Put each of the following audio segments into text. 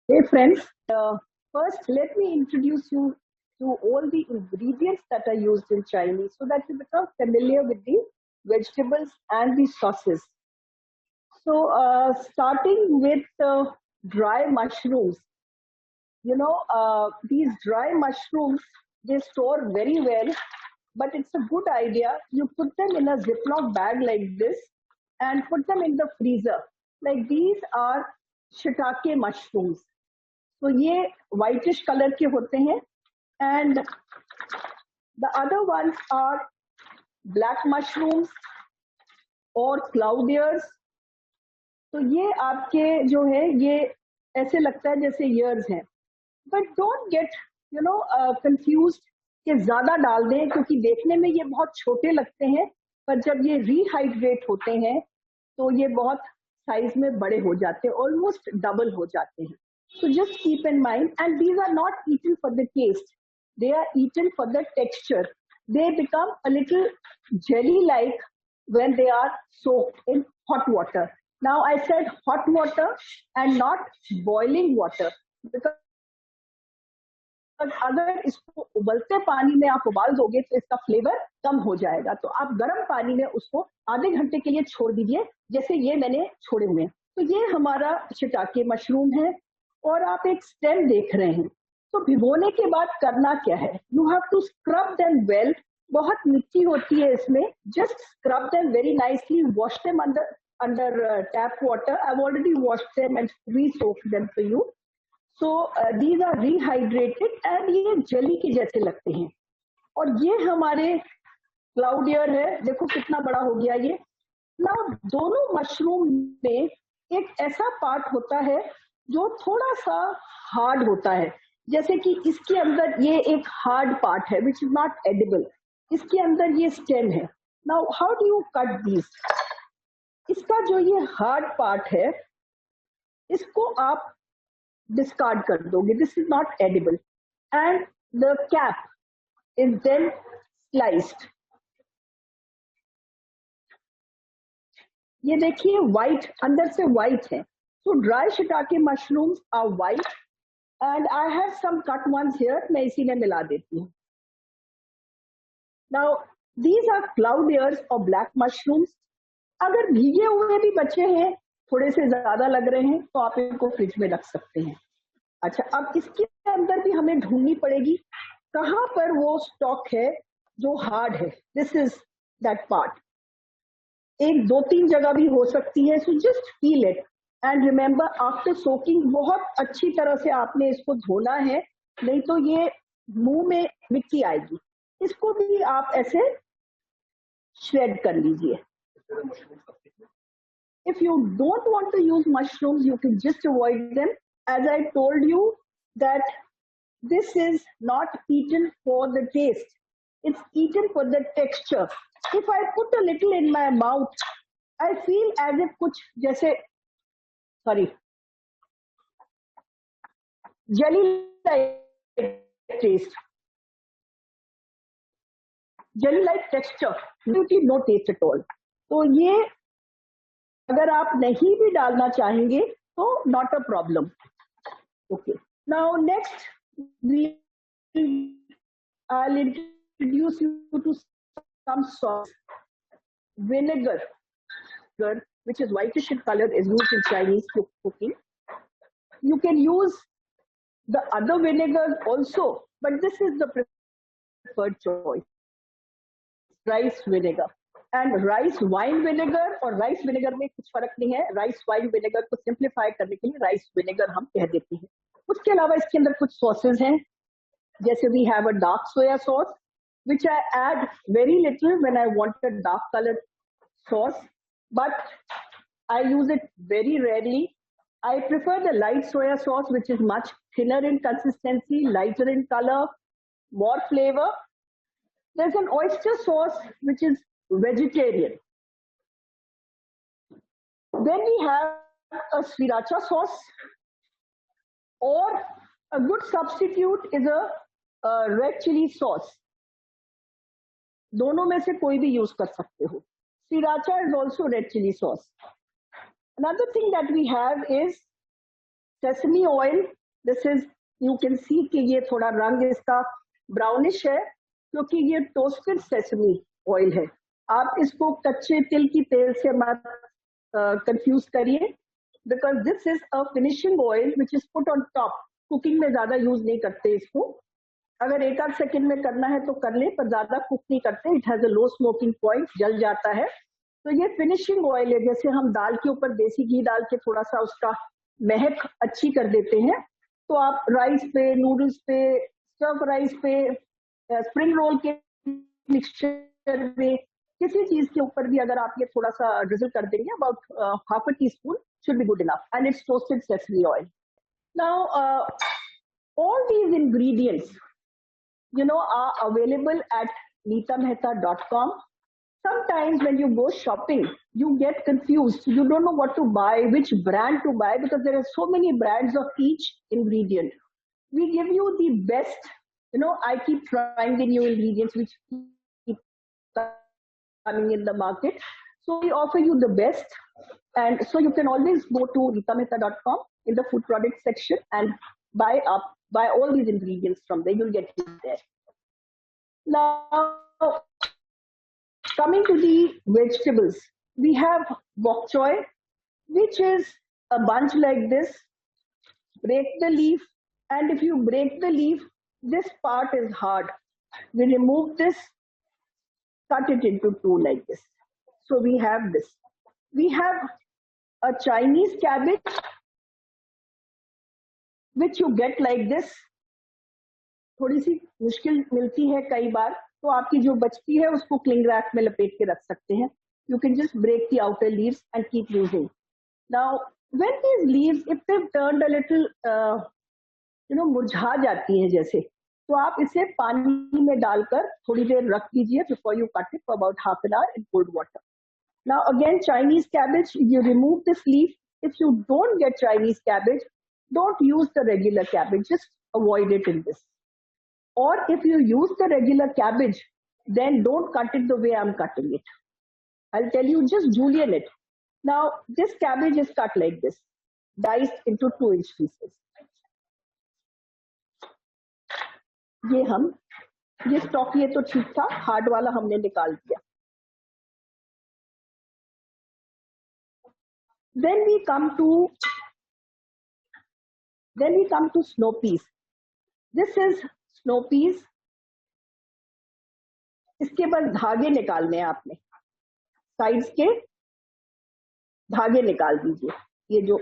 Hey friends, first let me introduce you to all the ingredients that are used in Chinese so that you become familiar with the vegetables and the sauces. So, starting with dry mushrooms, these dry mushrooms, they store very well, but it's a good idea. You put them in a Ziploc bag like this and put them in the freezer. Like these are shiitake mushrooms. तो ये whitish colour के होते हैं and the other ones are black mushrooms और cloud ears. तो ये आपके जो है ये ऐसे लगता है जैसे ears हैं, but don't get confused कि ज्यादा डाल दें क्योंकि देखने में ये बहुत छोटे लगते हैं, पर जब ये रिहाइड्रेट होते हैं तो ये बहुत साइज में बड़े हो जाते हैं, ऑलमोस्ट डबल हो जाते हैं. So just keep in mind, and these are not eaten for the taste. They are eaten for the texture. They become a little jelly-like when they are soaked in hot water. Now I said hot water and not boiling water because अगर इसको उबलते पानी में आप उबाल दोगे तो इसका फ्लेवर कम हो जाएगा. तो आप गर्म पानी में उसको आधे घंटे के लिए छोड़ दीजिए, जैसे ये मैंने छोड़े हुए हैं. तो ये हमारा शिटाके मशरूम है और आप एक स्टेम देख रहे हैं. तो भिगोने के बाद करना क्या है? You have to scrub them well. बहुत मिट्टी होती है इसमें. Just scrub them very nicely. Wash them under tap water. I have already washed them and re-soaked them for you. So these are rehydrated and ये jelly के जैसे लगते हैं. और ये हमारे क्लाउड ईयर है. देखो कितना बड़ा हो गया ये. नाउ दोनों मशरूम में एक ऐसा पार्ट होता है जो थोड़ा सा हार्ड होता है. जैसे कि इसके अंदर ये एक हार्ड पार्ट है विच इज नॉट एडिबल. इसके अंदर ये स्टेम है. Now how do you cut this? इसका जो ये हार्ड पार्ट है इसको आप discard कर दोगे. This is not edible and the cap is then sliced. ये देखिए white, अंदर से white है. So dry shiitake mushrooms are white and I have some cut ones here. मैं इसी में मिला देती हूँ. Now these are cloud ears or black mushrooms. अगर भीगे हुए भी बचे हैं, थोड़े से ज्यादा लग रहे हैं, तो आप इनको फ्रिज में रख सकते हैं. अच्छा, अब इसके अंदर भी हमें ढूंढनी पड़ेगी कहां पर वो स्टॉक है जो हार्ड है. This is that part. एक दो तीन जगह भी हो सकती है. So just feel it and remember after soaking बहुत अच्छी तरह से आपने इसको धोना है, नहीं तो ये मुंह में मिट्टी आएगी. इसको भी आप ऐसे श्रेड कर लीजिए. If you don't want to use mushrooms, you can just avoid them. As I told you that this is not eaten for the taste. It's eaten for the texture. If I put a little in my mouth, I feel as if कुछ जैसे jelly-like taste. Jelly-like texture. No taste at all. तो ये अगर आप नहीं भी डालना चाहेंगे तो not a problem. Okay. Now next I'll introduce you to some sauce. Vinegar, which is whitish in color, is used in Chinese cooking. You can use the other vinegars also, but this is the preferred choice. Rice vinegar. And rice wine vinegar और rice vinegar में कुछ फर्क नहीं है. Rice wine vinegar को simplify करने के लिए राइस विनेगर हम कह देते हैं. उसके अलावा इसके अंदर कुछ सॉसेज हैं, जैसे we have a dark soya sauce which I add very little when I want a dark colour sauce, but I use it very rarely. I prefer the light soya sauce, which is much thinner in consistency, lighter in color, more flavor. There's an oyster sauce, which is vegetarian. Then we have a sriracha sauce, or a good substitute is a red chili sauce. दोनों में से कोई भी use कर सकते हो. Sriracha is also red chili sauce. Another thing that we have is sesame oil, this is, you can see कि ये थोड़ा रंग इसका ब्राउनिश है क्योंकि ये टोस्टेड सेसमी ऑयल है। आप इसको कच्चे तिल की तेल से मत कंफ्यूज करिए, because this is a finishing oil which is put on top. Cooking में ज्यादा यूज नहीं करते इसको, अगर एक आध सेकेंड में करना है तो कर ले, पर ज्यादा कुक नहीं करते। It has a low smoking point, जल जाता है। तो ये फिनिशिंग ऑयल है, जैसे हम दाल के ऊपर देसी घी डाल के थोड़ा सा उसका महक अच्छी कर देते हैं, तो आप राइस पे, नूडल्स पे, स्टफ राइस पे, स्प्रिंग रोल के मिक्सचर में, किसी चीज के ऊपर भी अगर आप ये थोड़ा सा ड्रिजल कर देंगे, about half a tea spoon should be good enough, and it's toasted sesame oil. Now, all these ingredients, are available at neetamehta.com. Sometimes when you go shopping, you get confused. You don't know what to buy, which brand to buy, because there are so many brands of each ingredient. We give you the best. I keep trying the new ingredients which keep coming in the market. So we offer you the best. And so you can always go to neetamehta.com in the food product section and buy all these ingredients from there. You'll get it there. Now, coming to the vegetables, we have bok choy, which is a bunch like this. Break the leaf, and if you break the leaf, this part is hard. We remove this, cut it into two like this. So we have this. We have a Chinese cabbage, which you get like this. थोड़ी सी मुश्किल मिलती है कई बार, तो आपकी जो बचती है उसको क्लिंग रैप में लपेट के रख सकते हैं. You can just break the outer leaves and keep using. Now, when these leaves, if they've turned a little, मुरझा जाती है जैसे, तो आप इसे पानी में डालकर थोड़ी देर रख दीजिए before you cut it for about half an hour in cold water. Now again, Chinese cabbage, you remove this leaf. If you don't get Chinese cabbage, don't use the regular cabbage, just avoid it in this. Or if you use the regular cabbage, then don't cut it the way I'm cutting it. I'll tell you, just julienne it. Now this cabbage is cut like this, diced into 2-inch pieces. ये stock ये तो ठीक था, hard वाला हमने निकाल दिया. Then we come to snow peas. This is snow peas. इसके बस धागे निकालने हैं आपने, साइड्स के धागे निकाल दीजिए, ये जो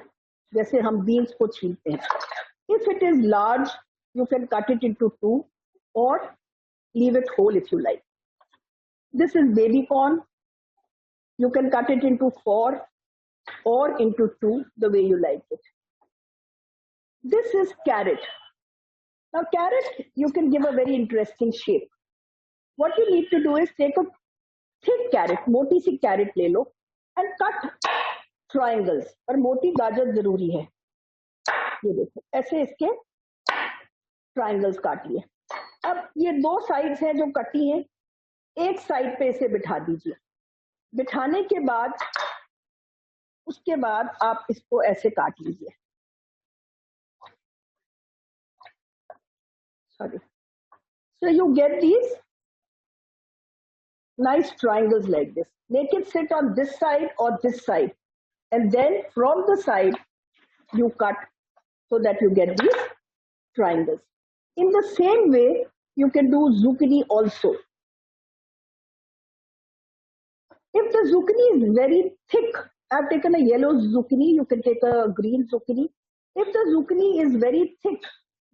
जैसे हम बीन्स को छीलते हैं. If it is large, you can cut it into two or leave it whole if you like. This is baby corn. You can cut it into 4 or into 2, the way you like it. This is carrot. Now carrot, you can give a very interesting shape. What you need to do is take a thick carrot, मोटी सी carrot ले लो, and cut triangles. और मोटी गाजर जरूरी है. ये देखो, ऐसे इसके triangles काट लिए. अब ये दो sides हैं जो कटी हैं, एक side पे इसे बिठा दीजिए. बिठाने के बाद, उसके बाद आप इसको ऐसे काट लीजिए. Sorry. So you get these nice triangles like this. Make it sit on this side or this side, and then from the side you cut so that you get these triangles. In the same way, you can do zucchini also. If the zucchini is very thick, I've taken a yellow zucchini, you can take a green zucchini. If the zucchini is very thick,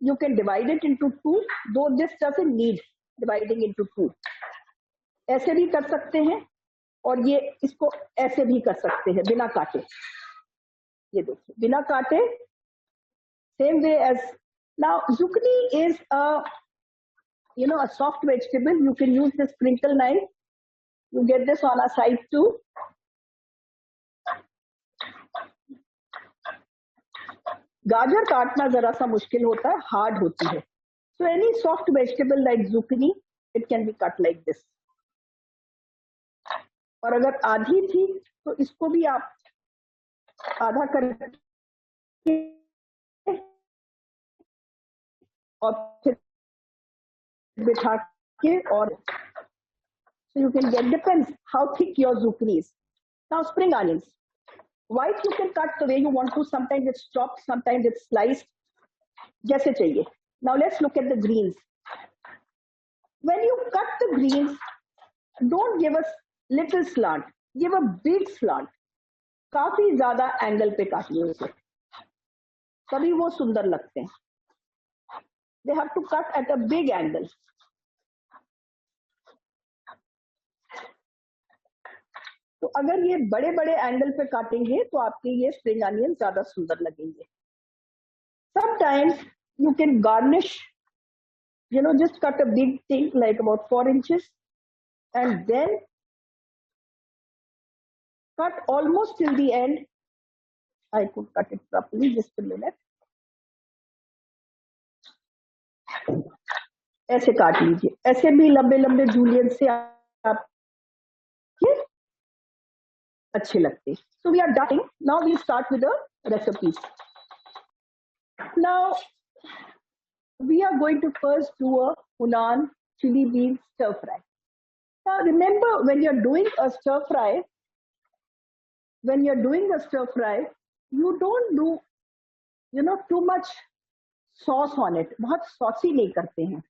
you can divide it into two, though this doesn't need dividing into two. ऐसे भी कर सकते हैं, और ये इसको ऐसे भी कर सकते हैं बिना काटे. ये देखिए, बिना काटे, same way as. Now zucchini is a soft vegetable. You can use this crinkle knife. You get this on a side too. गाजर काटना जरा सा मुश्किल होता है, हार्ड होती है. So any soft vegetable like zucchini, it can be cut like this. और अगर आधी थी तो इसको भी आप आधा करके और फिर बिठा के और so you can get, depends how thick your zucchini is. Now spring onions. White you can cut the way you want to. Sometimes it's chopped, sometimes it's sliced. जैसे चाहिए. Now let's look at the greens. When you cut the greens, don't give a little slant. Give a big slant. काफी ज्यादा angle पे काटिए उसे, तभी वो सुंदर लगते हैं. They have to cut at a big angle. तो अगर ये बड़े बड़े एंगल पे काटेंगे तो आपके ये स्प्रिंग अनियन ज्यादा सुंदर लगेंगे. Sometimes you can garnish, just cut a big thing like about 4 inches and then cut almost till the end. I could cut it properly, just a minute. ऐसे काट लीजिए, ऐसे भी लंबे लंबे जूलियन से आप अच्छे लगते. So we are done. Now we start with the recipes. Now we are going to first do a Hunan chili bean stir fry. Now remember, when you're doing a stir fry, you don't do, too much sauce on it. बहुत saucy नहीं करते हैं.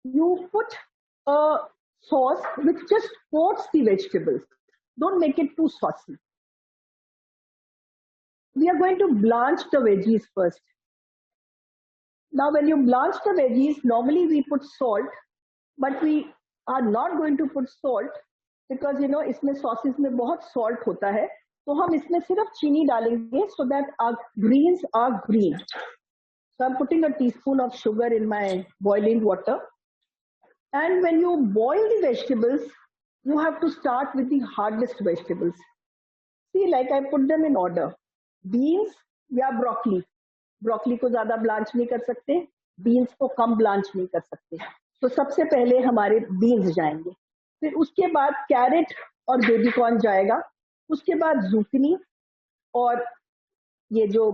You put a sauce which just coats the vegetables. Don't make it too saucy. We are going to blanch the veggies first. Now when you blanch the veggies, normally we put salt, but we are not going to put salt because इसमें sauces में बहुत salt होता है, तो हम इसमें सिर्फ चीनी डालेंगे so that our greens are green. So I'm putting a teaspoon of sugar in my boiling water. And when you boil the vegetables, you have to start with the hardest vegetables. See, like I put them in order. Beans या broccoli. Broccoli को ज़्यादा blanch नहीं कर सकते, beans को कम blanch नहीं कर सकते. तो सबसे पहले हमारे beans जाएंगे, फिर उसके बाद carrot और baby corn जाएगा, उसके बाद zucchini और ये जो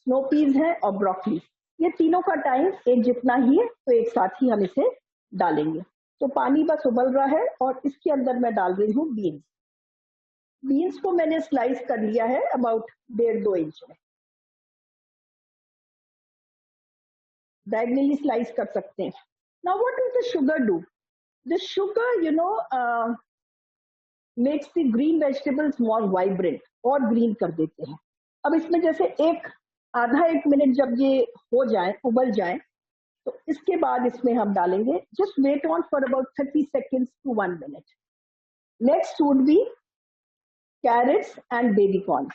snow peas है और broccoli. ये तीनों का टाइम एक जितना ही है, तो एक साथ ही हम इसे डालेंगे. तो पानी बस उबल रहा है और इसके अंदर मैं डाल रही हूँ बीन्स. बीन्स को मैंने स्लाइस कर लिया है अबाउट 1.5-2 इंच में. डायगनली स्लाइस कर सकते हैं. Now what does the sugar do? The sugar makes the green vegetables more vibrant, और ग्रीन कर देते हैं. अब इसमें जैसे आधा एक मिनट जब ये हो जाए, उबल जाए, तो इसके बाद इसमें हम डालेंगे, just wait on for about 30 seconds to 1 minute. Next would be carrots and baby corn.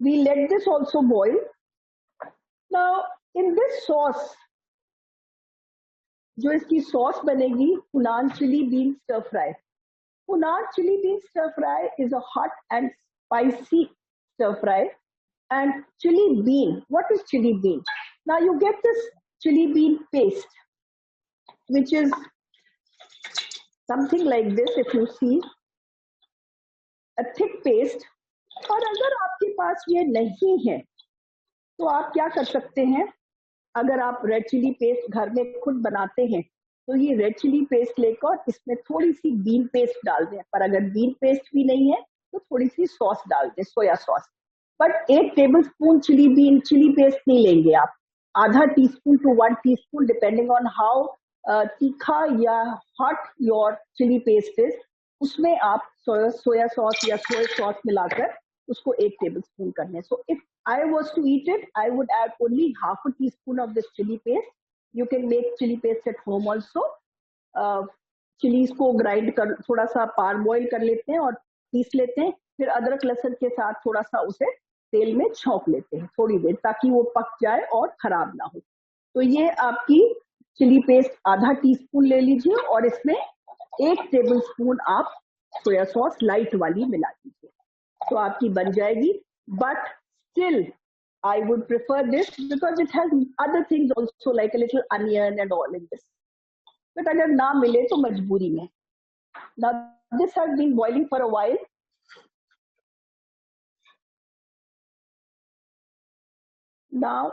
We let this also boil. Now in this sauce, जो इसकी सॉस बनेगी, Hunan chili bean stir fry. Hunan chili bean stir fry is a hot and spicy stir fry. And chili bean, what is chili bean? Now you get this chili bean paste, which is something like this, if you see, a thick paste. और अगर आपके पास ये नहीं है तो आप क्या कर सकते हैं, अगर आप रेड चिली पेस्ट घर में खुद बनाते हैं तो ये रेड चिली पेस्ट लेकर इसमें थोड़ी सी बीन पेस्ट डाल दें. पर अगर बीन पेस्ट भी नहीं है तो थोड़ी सी सॉस डाल दें, soya sauce. But 1 tablespoon chilli paste नहीं लेंगे आप, आधा teaspoon to 1 teaspoon, depending on how तीखा या hot your chilli paste is, उसमें आप सोया सॉस या सोया सॉस मिलाकर उसको 1 टेबलस्पून करने. So if I was to eat it, I would add only half a teaspoon of this chili paste. You can make chili paste at home also. Chillies को grind कर, थोड़ा सा पार boil कर लेते हैं और पीस लेते हैं, फिर अदरक लहसुन के साथ थोड़ा सा उसे तेल में छौंक लेते हैं थोड़ी देर, ताकि वो पक जाए और खराब ना हो. तो ये आपकी चिली पेस्ट आधा टीस्पून ले लीजिए और इसमें 1 टेबलस्पून आप सोया सॉस लाइट वाली मिला दीजिए, तो आपकी बन जाएगी. But still I would prefer this because it has other things also, like a little onion and all in this. But अगर ना मिले तो मजबूरी में. Now this has been boiling for a while. Now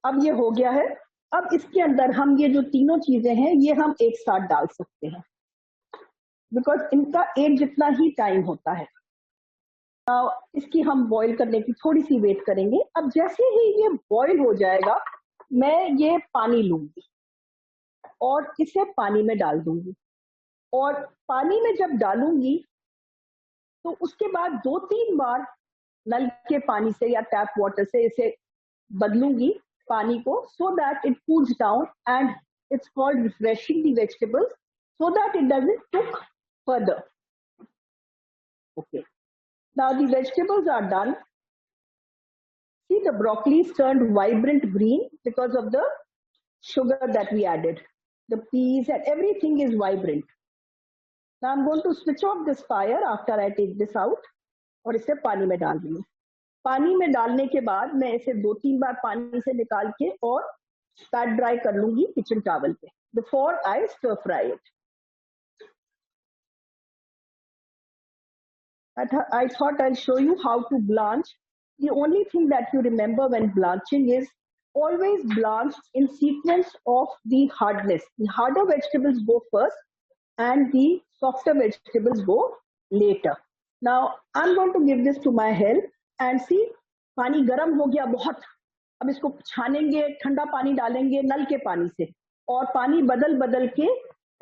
अब ये हो गया है। अब इसके अंदर हम ये जो तीनों चीजें हैं ये हम एक साथ डाल सकते हैं, बिकॉज इनका एक जितना ही टाइम होता है। इसकी हम बॉईल करने की थोड़ी सी वेट करेंगे। अब जैसे ही ये बॉईल हो जाएगा, मैं ये पानी लूंगी और इसे पानी में डाल दूंगी, और पानी में जब डालूंगी तो उसके बाद 2-3 बार नल के पानी से या टैप वाटर से इसे बदलूंगी पानी को, so that it cools down and it's called refreshing the vegetables so that it doesn't cook further. Okay. Now the vegetables are done. See, the broccoli is turned vibrant green because of the sugar that we added. The peas and everything is vibrant. Now I'm going to switch off this fire after I take this out और इसे पानी में डाल दूंगी। पानी में डालने के बाद मैं इसे 2-3 बार पानी से निकाल के और पैट ड्राई कर लूंगी किचन टॉवल पे before I stir fry it. I thought I'll show you how to blanch. The only thing that you remember when blanching is always blanch in sequence of the hardness. The harder vegetables go first and the softer vegetables go later. Now I'm going to give this to my help and see, पानी गर्म हो गया बहुत। अब इसको छानेंगे, ठंडा पानी डालेंगे नल के पानी से और पानी बदल बदल के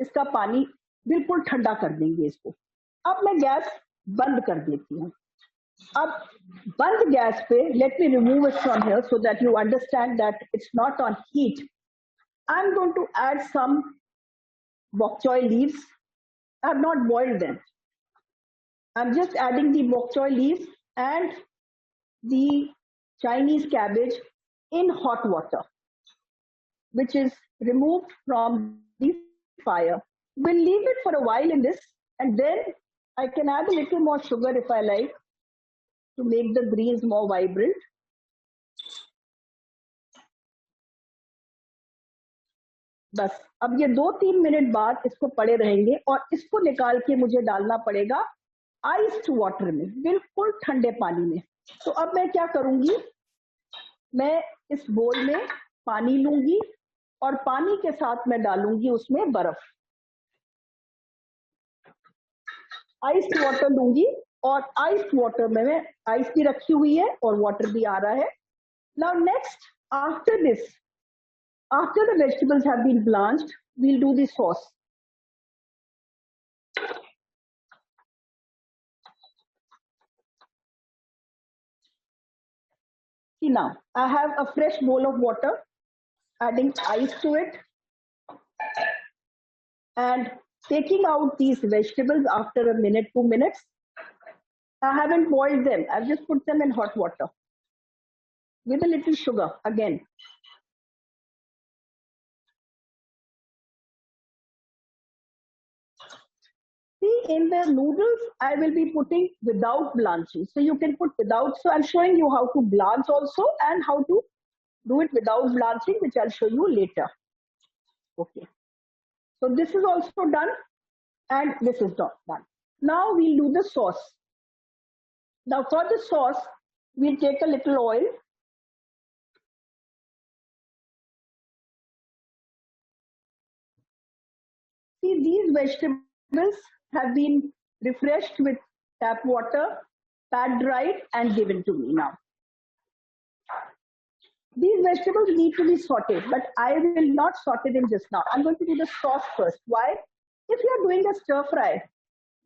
इसका पानी बिल्कुल ठंडा कर देंगे इसको। अब मैं गैस बंद कर देती हूँ। अब बंद गैस पे, let me remove it from here so that you understand that it's not on heat. I am going to add some bok choy leaves. I have not boiled them. I'm just adding the bok choy leaves and the Chinese cabbage in hot water, which is removed from the fire. We'll leave it for a while in this, and then I can add a little more sugar if I like to make the greens more vibrant. बस अब ये 2-3 minute बाद इसको पड़े रहेंगे और इसको निकाल के मुझे डालना पड़ेगा आइस्ड वाटर में, बिल्कुल ठंडे पानी में। तो अब मैं क्या करूंगी, मैं इस बोल में पानी लूंगी और पानी के साथ मैं डालूंगी उसमें बर्फ। आइस्ड वाटर लूंगी और आइस्ड वाटर में मैं आइस भी रखी हुई है और वाटर भी आ रहा है। Now next, after this, after the vegetables have been blanched, we'll do the sauce. See, now I have a fresh bowl of water, adding ice to it and taking out these vegetables after a minute, 2 minutes. I haven't boiled them. I've just put them in hot water with a little sugar again. See, in the noodles, I will be putting without blanching. So you can put without. So I'm showing you how to blanch also and how to do it without blanching, which I'll show you later. Okay. So this is also done and this is not done. Now we'll do the sauce. Now for the sauce, we'll take a little oil. See, these vegetables have been refreshed with tap water, pat dried and given to me now. These vegetables need to be sauteed, but I will not saute them just now. I'm going to do the sauce first. Why? If you are doing a stir fry,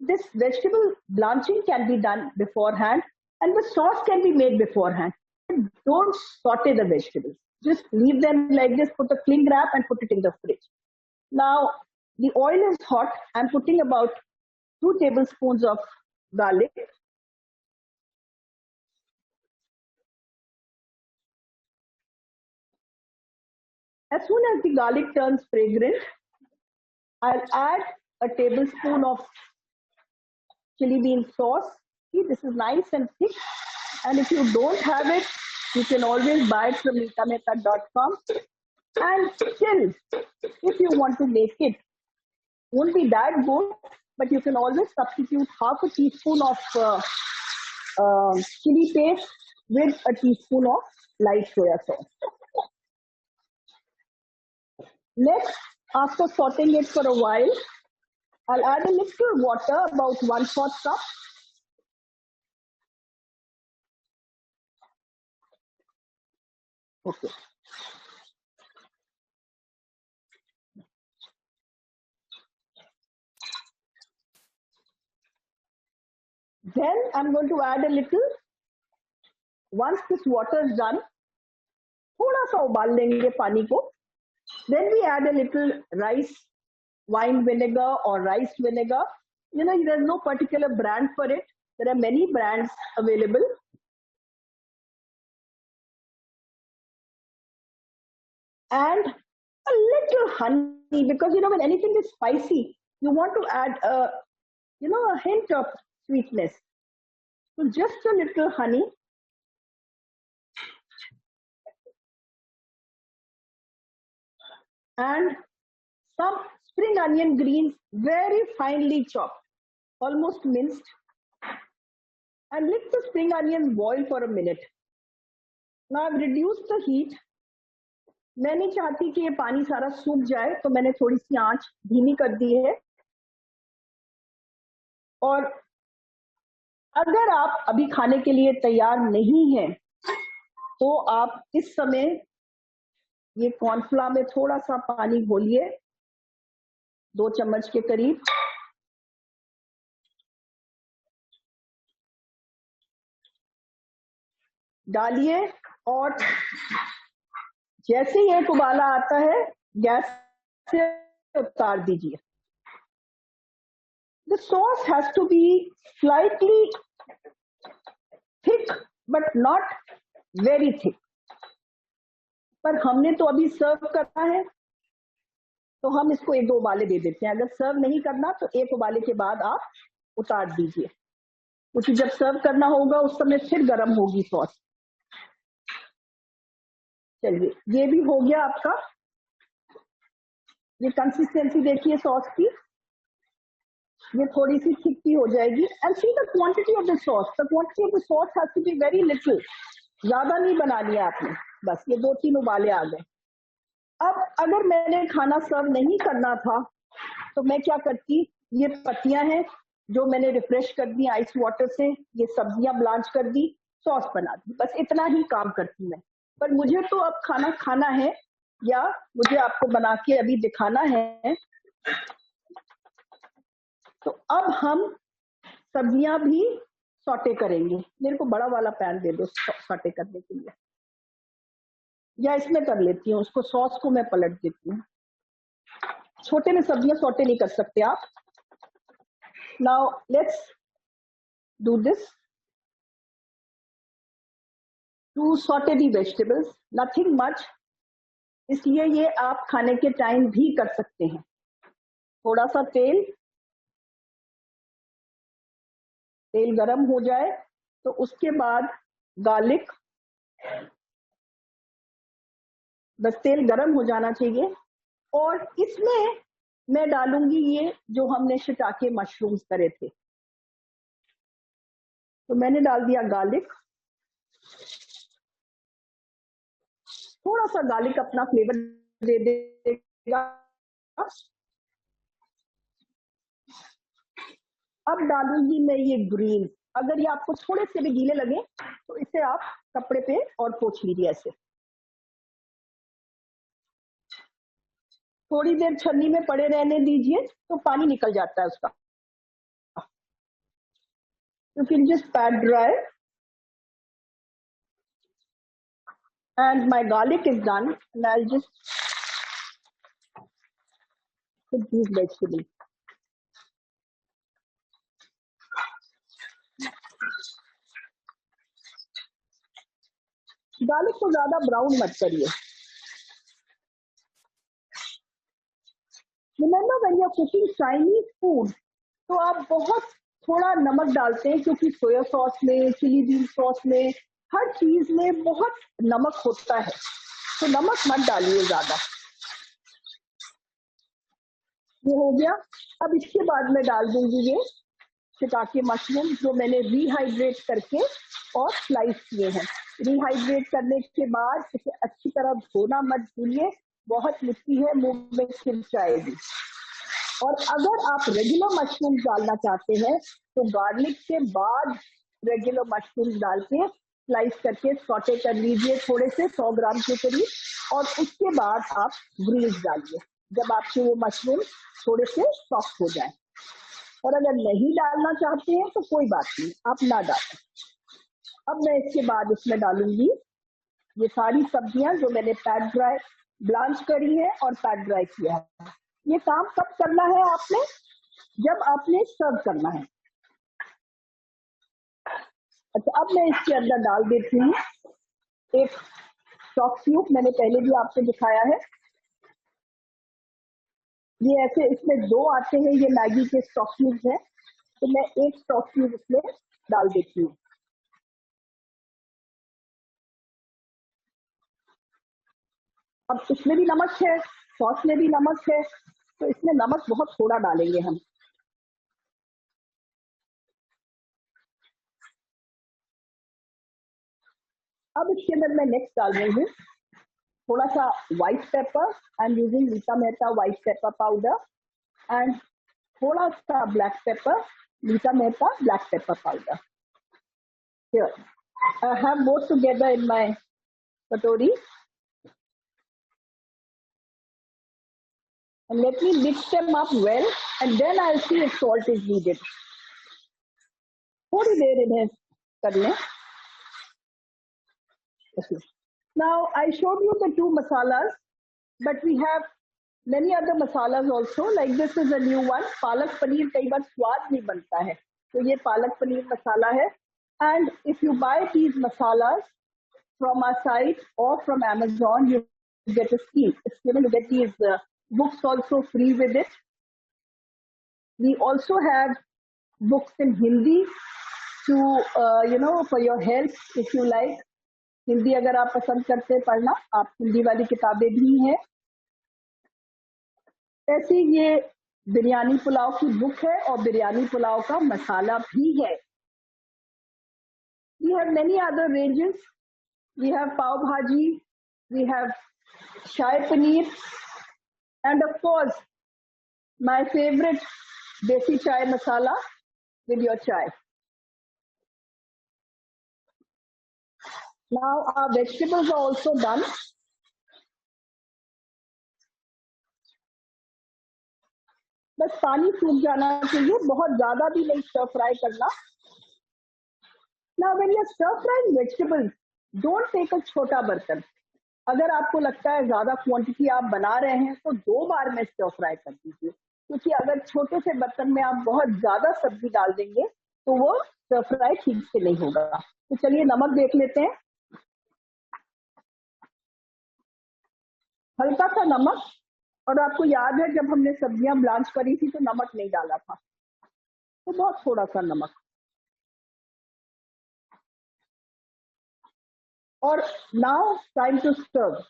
this vegetable blanching can be done beforehand and the sauce can be made beforehand. Don't saute the vegetables. Just leave them like this, put a cling wrap and put it in the fridge. Now, the oil is hot. I'm putting about 2 tablespoons of garlic. As soon as the garlic turns fragrant, I'll add a tablespoon of chili bean sauce. See, this is nice and thick. And if you don't have it, you can always buy it from meetameta.com. And still, if you want to make it, won't be that good, but you can always substitute half a teaspoon of chili paste with a teaspoon of light soya sauce. Next, after sauteing it for a while, I'll add a little water, about 1/4 cup. Okay. Then I'm going to add a little, once this water is done, थोड़ा सा उबाल लेंगे पानी को. Then we add a little rice wine vinegar or rice vinegar. You know, there's no particular brand for it. There are many brands available. And a little honey, because, you know, when anything is spicy, you want to add a, you know, a hint of sweetness. So just a little honey. And some spring onion greens, very finely chopped, almost minced. And let the spring onions boil for a minute. Now I've reduced the heat. मैं नहीं चाहती कि ये पानी सारा सूख जाए, तो मैंने थोड़ी सी आंच धीमी कर दी है. और अगर आप अभी खाने के लिए तैयार नहीं हैं, तो आप इस समय ये कॉर्नफ्लोर में थोड़ा सा पानी घोलिए, 2 चम्मच के करीब. डालिए और जैसे ही एक उबाला आता है, गैस से उतार दीजिए. The sauce has to be slightly thick, but not very thick. पर हमने तो अभी सर्व करना है, तो हम इसको 1-2 उबाले दे देते हैं. अगर सर्व नहीं करना तो 1 उबाले के बाद आप उतार दीजिए, क्योंकि जब सर्व करना होगा उस समय फिर गर्म होगी सॉस. चलिए, ये भी हो गया आपका. ये कंसिस्टेंसी देखिए सॉस की, ये थोड़ी सी थिक भी हो जाएगी. And see the quantity of the sauce. The quantity of the sauce has to be very little. ज्यादा नहीं बनानी है आपने, बस ये 2-3 उबाले आ गए. अब अगर मैंने खाना सर्व नहीं करना था, तो मैं क्या करती, ये पत्तियां हैं जो मैंने रिफ्रेश कर दी आइस वाटर से, ये सब्जियां ब्लांच कर दी, सॉस बना दी. बस इतना ही काम करती मैं. पर मुझे तो अब खाना खाना है, या मुझे आपको बना के अभी दिखाना है. तो अब हम सब्जियां भी सॉटे करेंगे. मेरे को बड़ा वाला पैन दे दो सॉटे करने के लिए, या इसमें कर लेती हूँ. उसको सॉस को मैं पलट देती हूँ. छोटे में सब्जियां सॉटे नहीं कर सकते आप. Now let's do this. To saute the vegetables, nothing much, इसलिए ये आप खाने के टाइम भी कर सकते हैं. थोड़ा सा तेल गरम हो जाए तो उसके बाद गार्लिक, बस तेल गरम हो जाना चाहिए. और इसमें मैं डालूंगी ये जो हमने शिटाके मशरूम्स करे थे. तो मैंने डाल दिया गार्लिक. थोड़ा सा गार्लिक अपना फ्लेवर दे देगा. अब डालूंगी मैं ये ग्रीन. अगर ये आपको थोड़े से भी गीले लगे तो इसे आप कपड़े पे और पोंछ लीजिए ऐसे. थोड़ी देर छन्नी में पड़े रहने दीजिए, तो पानी निकल जाता है उसका. You can just pat dry. And my garlic is done, and I'll just put these vegetables. Garlic को ज्यादा ब्राउन मत करिए. Remember when you're cooking Chinese food, तो आप बहुत थोड़ा नमक डालते हैं, क्योंकि सोया सॉस में, चिली बीन सॉस में, हर चीज में बहुत नमक होता है. तो नमक मत डालिए ज्यादा. ये हो गया. अब इसके बाद मैं डाल दूंगी ये शिटाके मशरूम जो मैंने रिहाइड्रेट करके और स्लाइस किए हैं। रिहाइड्रेट करने के बाद इसे अच्छी तरह धोना मत भूलिए, बहुत मिट्टी है, मुंह में खिंच जाएगी। और अगर आप रेगुलर मशरूम डालना चाहते हैं तो गार्लिक के बाद रेगुलर मशरूम डाल के स्लाइस करके सॉटे कर लीजिए थोड़े से 100 ग्राम के करीब, और उसके बाद आप ग्रीन्स डालिए जब आपके वो मशरूम थोड़े से सॉफ्ट हो जाए। और अगर नहीं डालना चाहते हैं तो कोई बात नहीं, आप ना डालें। अब मैं इसके बाद इसमें डालूंगी ये सारी सब्जियां जो मैंने पैक ड्राई ब्लांच करी है और पैक ड्राई किया है। ये काम कब करना है आपने? जब आपने सर्व करना है। अच्छा, अब मैं इसके अंदर डाल देती हूँ एक स्टॉक क्यूब, मैंने पहले भी आपको दिखाया है। ये ऐसे इसमें 2 आते हैं, ये मैगी के स्टॉक क्यूब्स हैं, तो मैं एक स्टॉक क्यूब इसमें डाल देती हूँ। अब इसमें भी नमक है, सॉस में भी नमक है, तो इसमें नमक बहुत थोड़ा डालेंगे हम। अब इसके अंदर मैं नेक्स्ट डाल रही हूँ थोड़ा सा white pepper. I am using Neeta Mehta white pepper powder, and थोड़ा सा black pepper, Neeta Mehta black pepper powder. Here, I have both together in my katori, and let me mix them up well, and then I'll see if salt is needed. थोड़ी देर इन्हें कर लें। Okay. Now I showed you the 2 masalas, but we have many other masalas also. Like this is a new one. Palak paneer कई बार स्वाद नहीं बनता है, तो ये पालक पनीर मसाला है। And if you buy these masalas from our site or from Amazon, you get a scheme. You get these books also free with it. We also have books in Hindi to for your health if you like. Hindi अगर आप पसंद करते हैं पढ़ना, आप हिंदी वाली किताबें भी हैं। ऐसी ये बिरयानी पुलाव की बुक है और बिरयानी पुलाव का मसाला भी है। We have many other ranges. We have pav bhaji, we have shahi paneer, and of course, my favorite desi chai masala with your chai. Now our vegetables are also done. बस पानी सूख जाना चाहिए, बहुत ज्यादा भी नहीं स्टर फ्राई करना। Now when you're stir frying vegetables, don't take a छोटा बर्तन। अगर आपको लगता है ज्यादा क्वांटिटी आप बना रहे हैं तो 2 बार में स्टर फ्राई कर दीजिए, क्योंकि अगर छोटे से बर्तन में आप बहुत ज्यादा सब्जी डाल देंगे तो वो स्टर फ्राई ठीक से नहीं होगा। तो चलिए नमक देख लेते हैं, हल्का सा नमक। और आपको याद है जब हमने सब्जियां ब्लांच करी थी तो नमक नहीं डाला था, तो बहुत थोड़ा सा नमक। और now time to serve.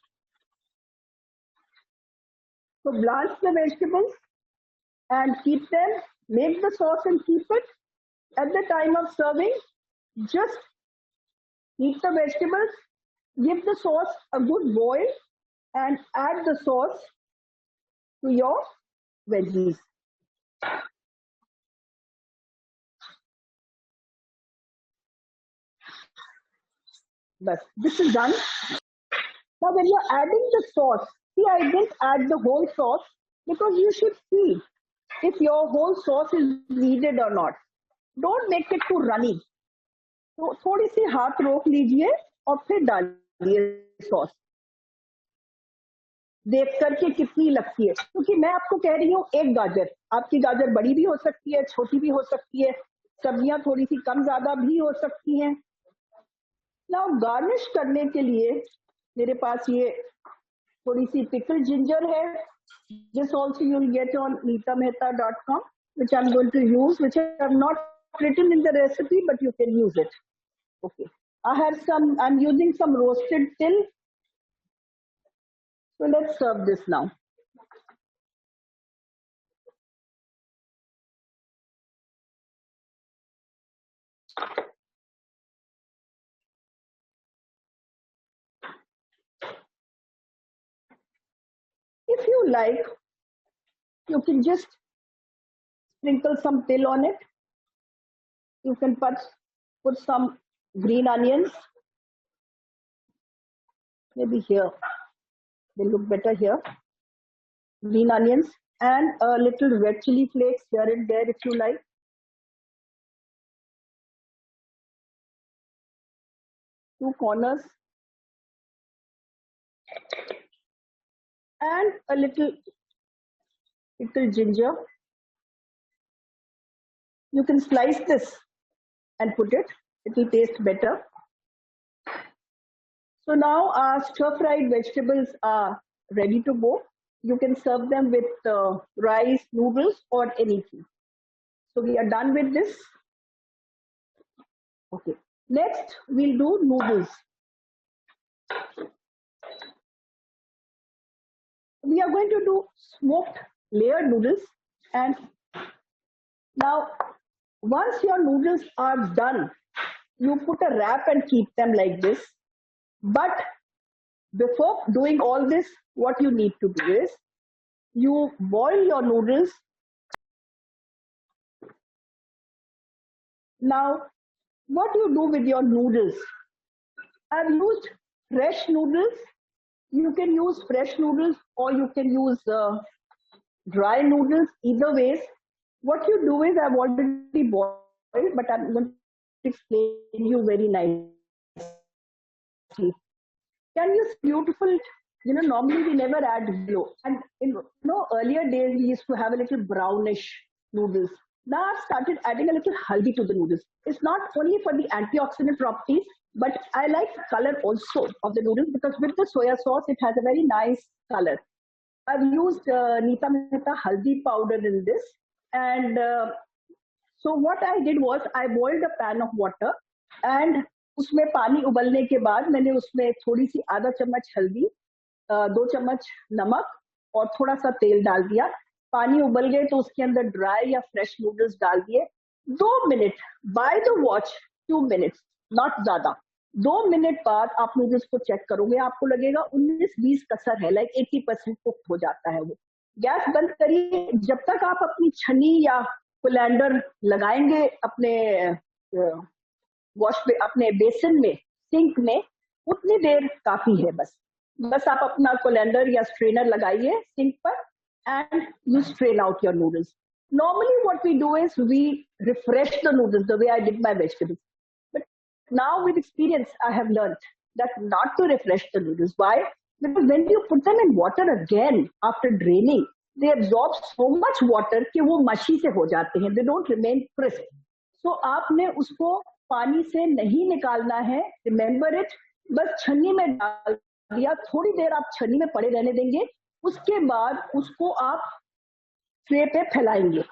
So blanch the vegetables and keep them, make the sauce and keep it. At the time of serving, just heat the vegetables, give the sauce a good boil, and add the sauce to your veggies. But this is done. Now when you're adding the sauce, see I didn't add the whole sauce because you should see if your whole sauce is needed or not. Don't make it too runny. तो थोड़ी सी हाथ रोक लीजिए और फिर डालिए sauce, देख करके कितनी लगती है। क्योंकि मैं आपको कह रही हूँ एक गाजर, आपकी गाजर बड़ी भी हो सकती है, छोटी भी हो सकती है, सब्जियां थोड़ी सी कम ज्यादा भी हो सकती हैं। नाउ गार्निश करने के लिए मेरे पास ये थोड़ी सी पिकल जिंजर है। This also you will get on nitamehta.com, which I'm going to use, which I have not written in the recipe, but you can use it. Okay, I have some, I'm using some roasted till. So let's serve this now. If you like, you can just sprinkle some till on it. You can put some green onions, maybe here. They look better here. Green onions and a little red chili flakes here and there if you like. Two corners. And a little ginger. You can slice this and put it. It will taste better. So now our stir-fried vegetables are ready to go. You can serve them with rice, noodles, or anything. So we are done with this. Okay. Next, we'll do noodles. We are going to do smoked layered noodles. And now, once your noodles are done, you put a wrap and keep them like this. But before doing all this, what you need to do is, you boil your noodles. Now, what you do with your noodles? I've used fresh noodles. You can use fresh noodles or you can use dry noodles. Either ways, what you do is, I've already boiled, but I'm going to explain you very nicely. Can you see beautiful? Normally we never add yellow, and in earlier days we used to have a little brownish noodles. Now I've started adding a little haldi to the noodles. It's not only for the antioxidant properties, but I like color also of the noodles, because with the soya sauce it has a very nice color. I've used Nita Mehta haldi powder in this, and so what I did was, I boiled a pan of water, and उसमें पानी उबलने के बाद मैंने उसमें थोड़ी सी आधा चम्मच हल्दी, 2 चम्मच नमक और थोड़ा सा तेल डाल दिया. पानी उबल गए तो उसके अंदर ड्राई या फ्रेश नूडल्स डाल दिए. 2 minute, by the watch 2 minutes, not ज्यादा. 2 मिनट बाद आप नूडल्स को चेक करोगे, आपको लगेगा 19-20 कसर है, लाइक 80% कुक हो जाता है वो. गैस बंद करिए. जब तक आप अपनी छन्नी या कोलैंडर लगाएंगे अपने वॉश पे, अपने बेसिन में, सिंक में, उतनी देर काफी है. बस आप अपना कोलैंडर या स्ट्रेनर लगाइए सिंक पर, and you strain out your noodles. Normally what we do is, we refresh the noodles the way I did my vegetables. But now with experience, I have learned that not to refresh the noodles. Why? Because when you put them in water again after draining, they absorb so much water कि वो मशी से हो जाते हैं. They don't remain crisp. So आपने उसको पानी से नहीं निकालना है. Remember it. बस छन्नी में डाल दिया, थोड़ी देर आप छन्नी में पड़े रहने देंगे. उसके बाद उसको आप ट्रे पे फैलाएंगे.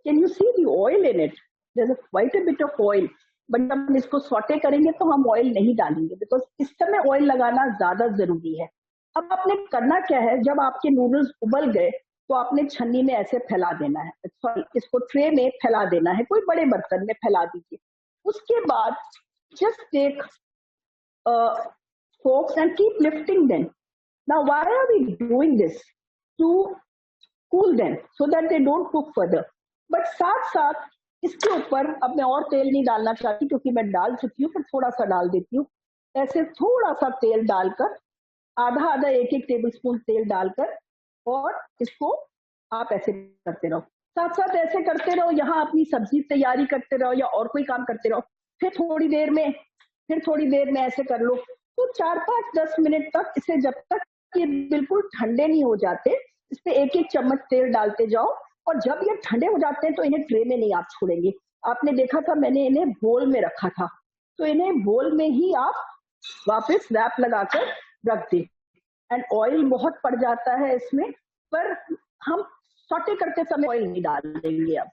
Can you see the oil in it? There's quite a bit of oil. But जब हम इसको सॉटे करेंगे तो हम ऑयल नहीं डालेंगे, बिकॉज इस समय ऑयल लगाना ज्यादा जरूरी है. अब आपने करना क्या है, जब आपके नूडल्स उबल गए तो आपने छन्नी में ऐसे फैला देना है, सॉरी इसको ट्रे में फैला देना है, कोई बड़े बर्तन में फैला दीजिए. उसके बाद just take forks and keep lifting them. Now, why are we doing this? To cool them so that they don't cook further. But साथ साथ इसके ऊपर, अब मैं और तेल नहीं डालना चाहती क्योंकि मैं डाल चुकी हूँ, पर थोड़ा सा डाल देती हूँ. ऐसे थोड़ा सा तेल डालकर, आधा आधा 1-1 टेबल स्पून तेल डालकर, और इसको आप ऐसे करते रहो. साथ साथ ऐसे करते रहो, यहाँ अपनी सब्जी तैयारी करते रहो या और कोई काम करते रहो. फिर थोड़ी देर में ऐसे कर लो. तो 4-5-10 मिनट तक इसे, जब तक ये बिल्कुल ठंडे नहीं हो जाते, इस पे 1-1 चम्मच तेल डालते जाओ. और जब ये ठंडे हो जाते हैं तो इन्हें ट्रे में नहीं आप छोड़ेंगे. आपने देखा था मैंने इन्हें बोल में रखा था, तो इन्हें बोल में ही आप वापस रैप लगाकर रख दें. एंड ऑयल बहुत पड़ जाता है इसमें, पर हम सॉटे करते समय ऑयल नहीं डालेंगे. अब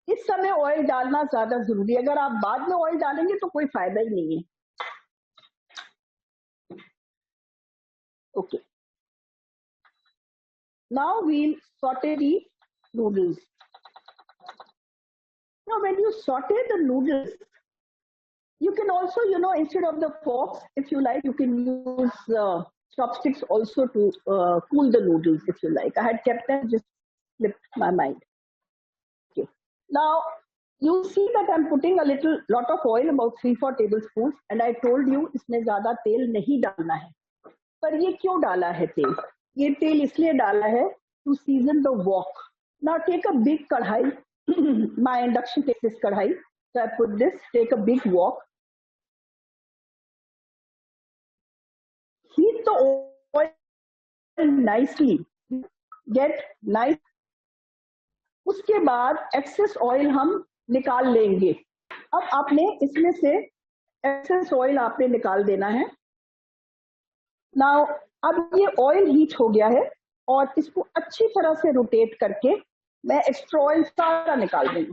इस समय ऑयल डालना ज्यादा जरूरी है. अगर आप बाद में ऑयल डालेंगे तो कोई फायदा ही नहीं है. Okay. Now we'll saute the noodles. Now, when you saute the noodles, you can also, instead of the fork, if you like, you can use chopsticks also to cool the noodles, if you like. I had kept them, just slipped my mind. Okay. Now, you see that I'm putting a lot of oil, about 3-4 tablespoons, and I told you इसमें ज़्यादा तेल नहीं डालना है. पर ये क्यों डाला है तेल? ये तेल इसलिए डाला है to season the wok. Now take a big kadhai. My induction takes this kadhai. So I put this, take a big wok. Heat the oil nicely. Get nice. उसके बाद एक्सेस ऑयल हम निकाल लेंगे. अब आपने इसमें से एक्सेस ऑयल आपने निकाल देना है. नाउ अब ये ऑयल हीट हो गया है और इसको अच्छी तरह से रोटेट करके मैं एक्स्ट्रा ऑयल सारा निकाल दूंगी.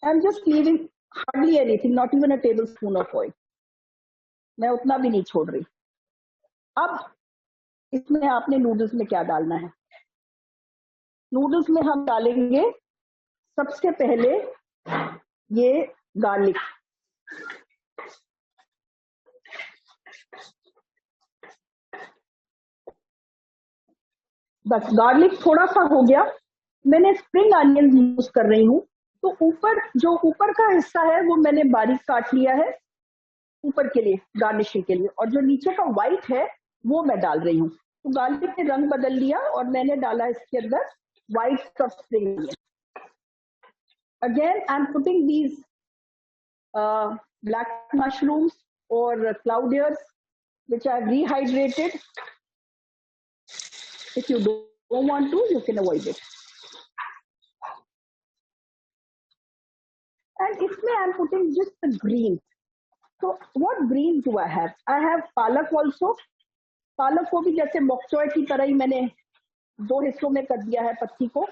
I am just leaving hardly anything, not even a table spoon of oil. मैं उतना भी नहीं छोड़ रही. अब इसमें आपने नूडल्स में क्या डालना है? नूडल्स में हम डालेंगे सबसे पहले ये गार्लिक. बस गार्लिक थोड़ा सा हो गया. मैंने स्प्रिंग अनियन यूज कर रही हूँ, तो ऊपर का हिस्सा है वो मैंने बारीक काट लिया है ऊपर के लिए, गार्निशिंग के लिए, और जो नीचे का व्हाइट है वो मैं डाल रही हूँ. तो गार्लिक ने रंग बदल लिया और मैंने डाला इसके अंदर white of spring onion. Again I am putting these black mushrooms or cloud ears which are rehydrated. If you don't want to, you can avoid it. And इसमें I'm putting just the greens. So what greens do I have? I have पालक also. पालक को भी जैसे मोक्चोय की तरह ही मैंने 2 हिस्सों में कर दिया है पत्ती को.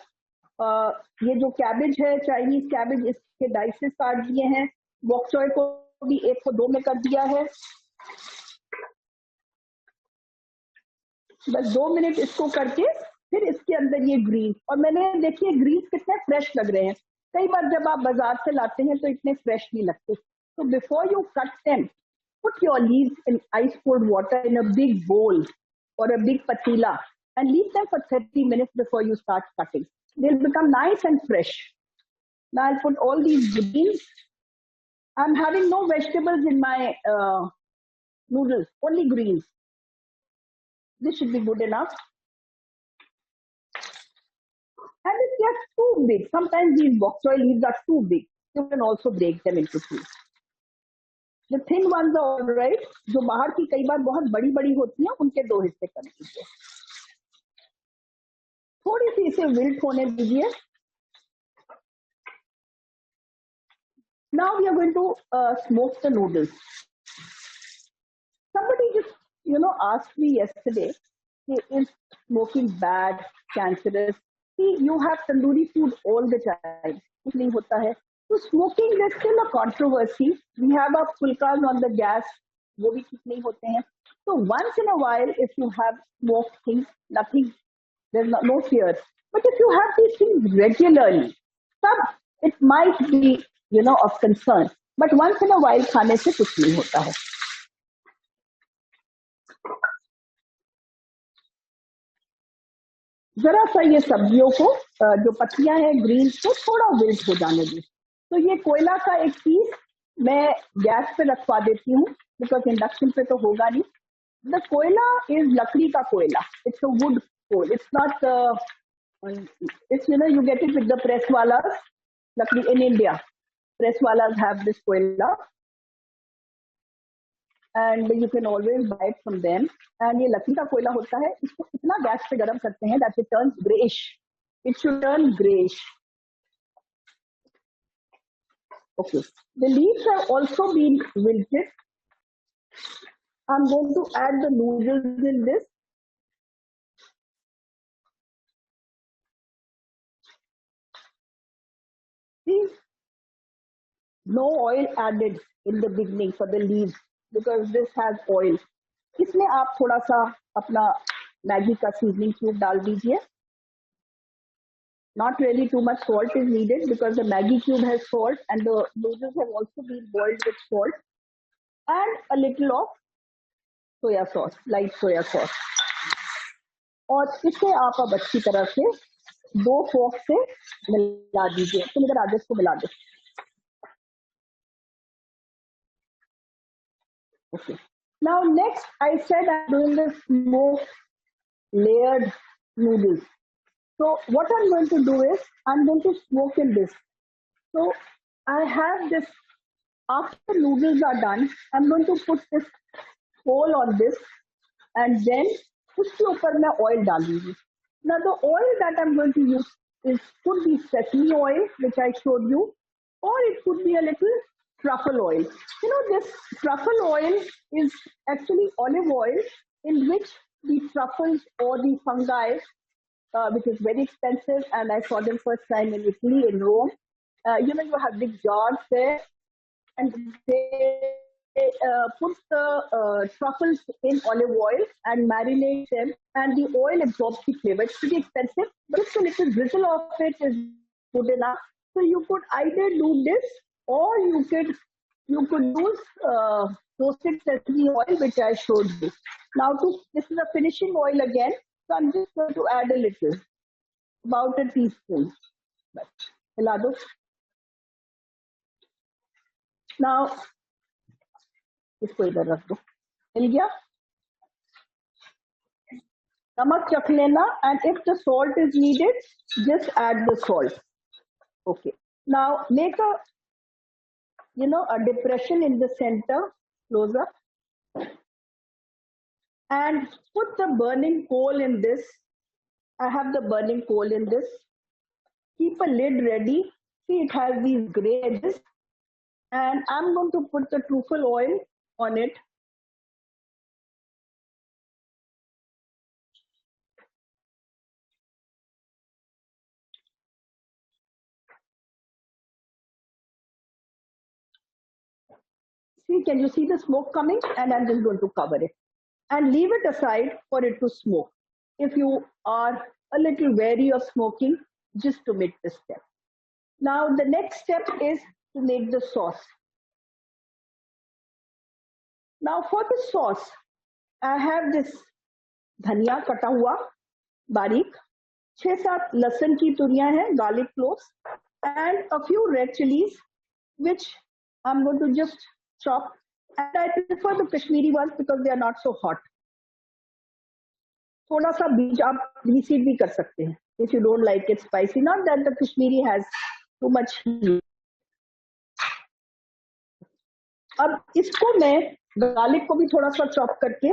ये जो कैबेज है, चाइनीज कैबेज, इसके डाइसेस काट दिए हैं. मोक्चोय को भी 1 को 2 में कर दिया है. बस 2 मिनट इसको करके फिर इसके अंदर ये ग्रीन, और मैंने देखिए ग्रीन्स कितने फ्रेश लग रहे हैं. कई बार जब आप बाजार से लाते हैं तो इतने फ्रेश नहीं लगते. तो before you cut them, put your leaves in ice cold water in a big bowl or a big patila and leave them for 30 minutes before you start cutting. They'll become nice and fresh. Now I'll put all these greens. I'm having no vegetables in my noodles, only greens. This should be good enough. And if they are too big, sometimes these bok choy leaves are too big. You can also break them into 2. The thin ones are all right. जो बाहर की कई बार बहुत बड़ी बड़ी होती हैं, उनके 2 हिस्से कर दीजिए. थोड़ी सी इसे विल्ट होने दीजिए. Now we are going to smoke the noodles. Somebody just, asked me yesterday, is smoking bad, cancerous? See, you have tandoori food all the time. कुछ नहीं होता है. So smoking, there's still a controversy. We have our pulkas on the gas, वो भी ठीक नहीं होते हैं. So once in a while, if you have smoked things, nothing, there's no fear. But if you have these things regularly, it might be, of concern. But once in a while, खाने से कुछ नहीं होता है. जरा सा ये सब्जियों को, जो पत्तियां हैं ग्रीन्स को, थोड़ा विल्ट हो जाने दें. तो ये कोयला का एक पीस मैं गैस पे रखवा देती हूँ, बिकॉज इंडक्शन पे तो होगा नहीं. द कोयला इज लकड़ी का कोयला. It's a wood coal. It's not, it's you get it with the press वालास. लकड़ी इन इंडिया, प्रेस वालास have this koyla and you can always buy it from them. And ये लकड़ी का कोयला होता है. इसको इतना गैस पे गर्म करते हैं that it turns grayish. It should turn grayish. Okay. The leaves have also been wilted. I'm going to add the noodles in this. See, no oil added in the beginning for the leaves because this has oil. इसमें आप थोड़ा सा अपना Maggi का seasoning cube डाल दीजिए. Not really too much salt is needed because the Maggi cube has salt and the noodles have also been boiled with salt, and a little of soya sauce, light soya sauce. और इसे आप अब अच्छी तरह से 2 fork से मिला दीजिए। तो इधर आगे इसको मिला दो। Okay. Now next, I said I'm doing the smoked layered noodles. So what I'm going to do is I'm going to smoke in this. So I have this. After the noodles are done, I'm going to put this coal on this, and then उसके ऊपर मैं oil डालूंगी. Now the oil that I'm going to use could be sesame oil, which I showed you, or it could be a little truffle oil. You know, this truffle oil is actually olive oil in which the truffles or the fungi, which is very expensive, and I saw them first time in Italy, in Rome. You know, you have big jars there, and they put the truffles in olive oil and marinate them, and the oil absorbs the flavor. It's pretty expensive, but just a little drizzle of it is good enough. So you could either do this, or you could use roasted sesame oil, which I showed you. Now, this is a finishing oil again, so I'm just going to add a little, about a teaspoon. Now, इसको इधर रख दो, मिल गया। नमक चख लेना, and if the salt is needed, just add the salt. Okay. Now make a depression in the center, close up, and put the burning coal in this. I have the burning coal in this. Keep a lid ready. See, it has these gray edges, and I'm going to put the truffle oil on it. See, can you see the smoke coming? And I'm just going to cover it and leave it aside for it to smoke. If you are a little wary of smoking, just omit this step. Now the next step is to make the sauce. Now for the sauce, I have this धनिया कटा हुआ बारीक, 6-7 लहसुन की तुरियां हैं, garlic cloves, and a few red chilies, which I'm going to just chop. And I prefer the Kashmiri ones because they are not so hot. थोड़ा सा बीज आप reseed भी कर सकते हैं if you don't like it spicy. Not that the Kashmiri has too much heat. अब इसको मैं गार्लिक को भी थोड़ा सा चॉप करके,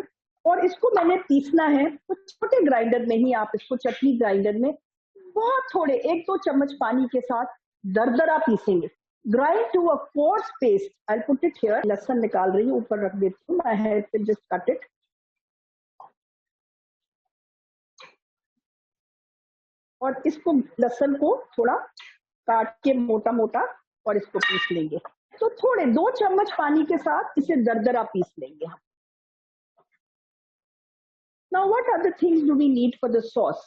और इसको मैंने पीसना है तो छोटे ग्राइंडर में ही, आप इसको चटनी ग्राइंडर में बहुत थोड़े 1-2 चम्मच पानी के साथ दरदरा पीसेंगे. Grind to a coarse paste. I'll put it here. लहसुन निकाल रही हूँ, ऊपर रख देती हूँ. I have to just cut it. और इसको लहसुन को थोड़ा काट के मोटा मोटा और इसको पीस लेंगे. तो थोड़े 2 चम्मच पानी के साथ इसे दरदरा पीस लेंगे हम. Now what other things do we need for the sauce?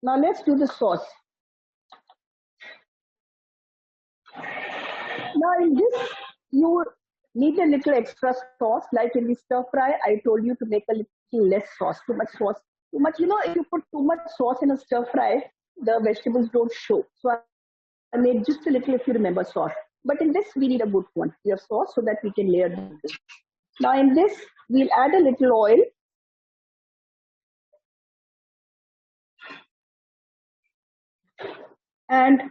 Now let's do the sauce. Now in this you need a little extra sauce, like in the stir fry I told you to make a little less sauce. Too much sauce, too much, if you put too much sauce in a stir fry, the vegetables don't show. So I made just a little, if you remember, sauce. But in this we need a good quantity of sauce so that we can layer this. Now in this we'll add a little oil. And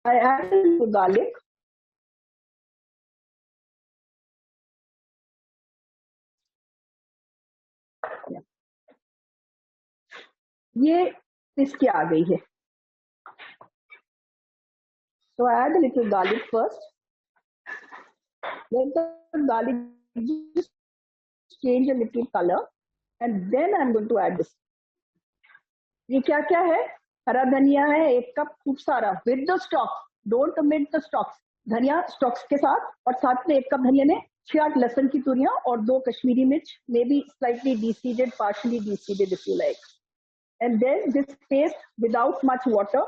I add a little garlic. ये इसके आ गई है. So I add a little garlic first. Let the garlic just change a little color, and then I'm going to add this. ये क्या क्या है? हरा धनिया है 1 कप, खूब सारा, with the stalk. Don't omit the stalks. धनिया स्टॉक्स के साथ, और साथ में 1 कप धनिया में 6-8 लहसुन की तुरियां और 2 कश्मीरी मिर्च, maybe slightly deseeded, partially deseeded if you like. And then this paste without much water,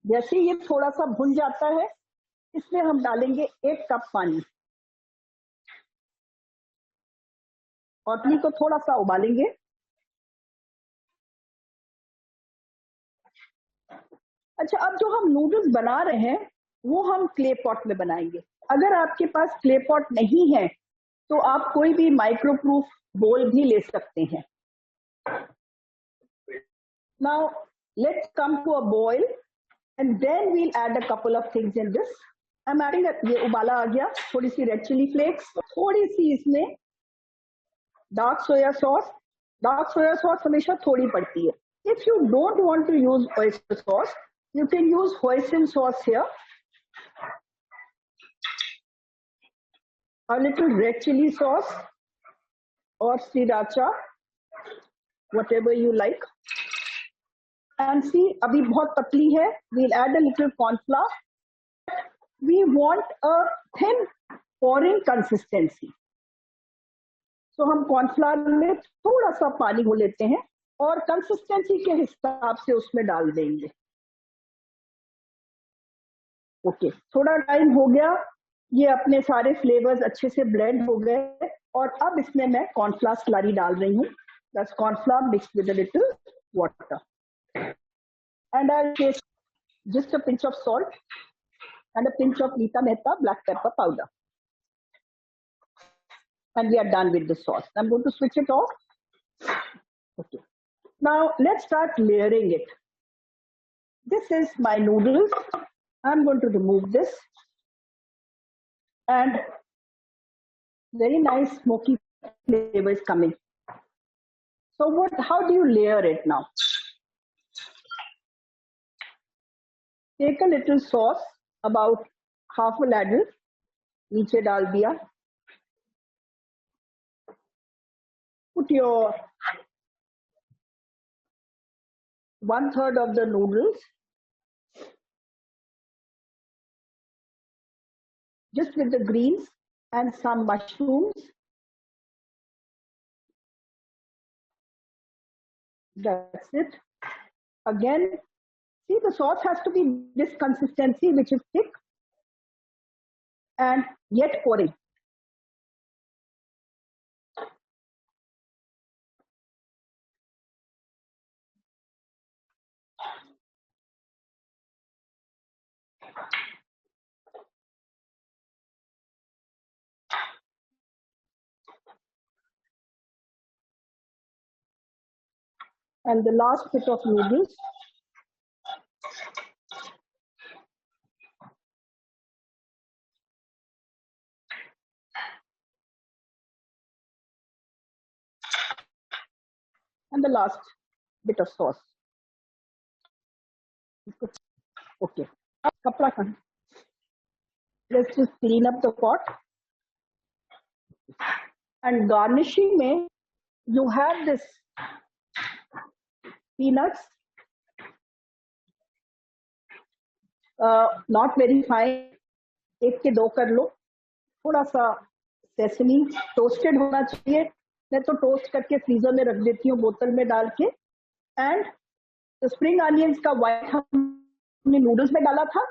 जैसे ये थोड़ा सा भुन जाता है, इसमें हम डालेंगे 1 कप पानी और पानी को थोड़ा सा उबालेंगे। अच्छा, अब जो हम नूडल्स बना रहे हैं वो हम क्ले पॉट में बनाएंगे। अगर आपके पास क्ले पॉट नहीं है तो आप कोई भी माइक्रोप्रूफ बोल भी ले सकते हैं। Now let's come to a boil and then we'll add a couple of things in this. I am adding, ये उबाला आ गया, थोड़ी सी रेड चिली फ्लेक्स, थोड़ी सी इसमें dark soya sauce. Dark soya sauce हमेशा थोड़ी पड़ती है। If you don't want to use oyster sauce, you can use hoisin sauce here. A little red chili sauce or sriracha, whatever you like. And see, अभी बहुत पतली है, we'll add a little corn flour. We want a thin pouring consistency. So हम cornflour में थोड़ा सा पानी घोल लेते हैं और कंसिस्टेंसी के हिसाब से उसमें डाल देंगे। ओके, थोड़ा टाइम हो गया, ये अपने सारे फ्लेवर्स अच्छे से ब्लेंड हो गए और अब इसमें मैं कॉर्नफ्लावर स्लरी डाल रही हूँ। That's cornflour mixed with a little water and I taste just a pinch of salt and a pinch of Nita Mehta black pepper powder. And we are done with the sauce. I'm going to switch it off. Okay. Now let's start layering it. This is my noodles. I'm going to remove this. And very nice smoky flavor is coming. So how do you layer it now? Take a little sauce, about half a ladle, नीचे डाल दिया. Put your 1/3 of the noodles, just with the greens and some mushrooms. That's it. Again, see, the sauce has to be this consistency, which is thick and yet pouring. And the last bit of noodles. And the last bit of sauce. Okay. Let's just clean up the pot. And garnishing में, you have this peanuts, not very fine, 1 के 2 कर लो. थोड़ा सा sesame toasted होना चाहिए. मैं तो toast करके फ्रीजर में रख देती हूँ बोतल में डाल के. एंड स्प्रिंग अनियंस का व्हाइट हमने नूडल्स में डाला था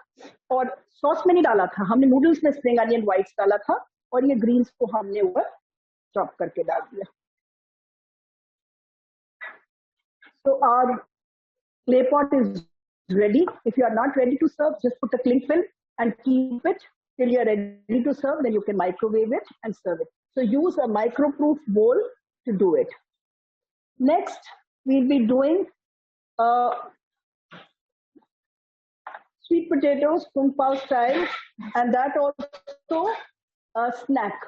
और सॉस में नहीं डाला था, हमने नूडल्स में स्प्रिंग अनियन व्हाइट्स डाला था और ये ग्रीन्स को हमने ऊपर चॉप करके डाल दिया. So our clay pot is ready. If you are not ready to serve, just put a cling film and keep it till you are ready to serve. Then you can microwave it and serve it. So use a microproof bowl to do it. Next, we'll be doing sweet potatoes, kung pao style, and that also a snack.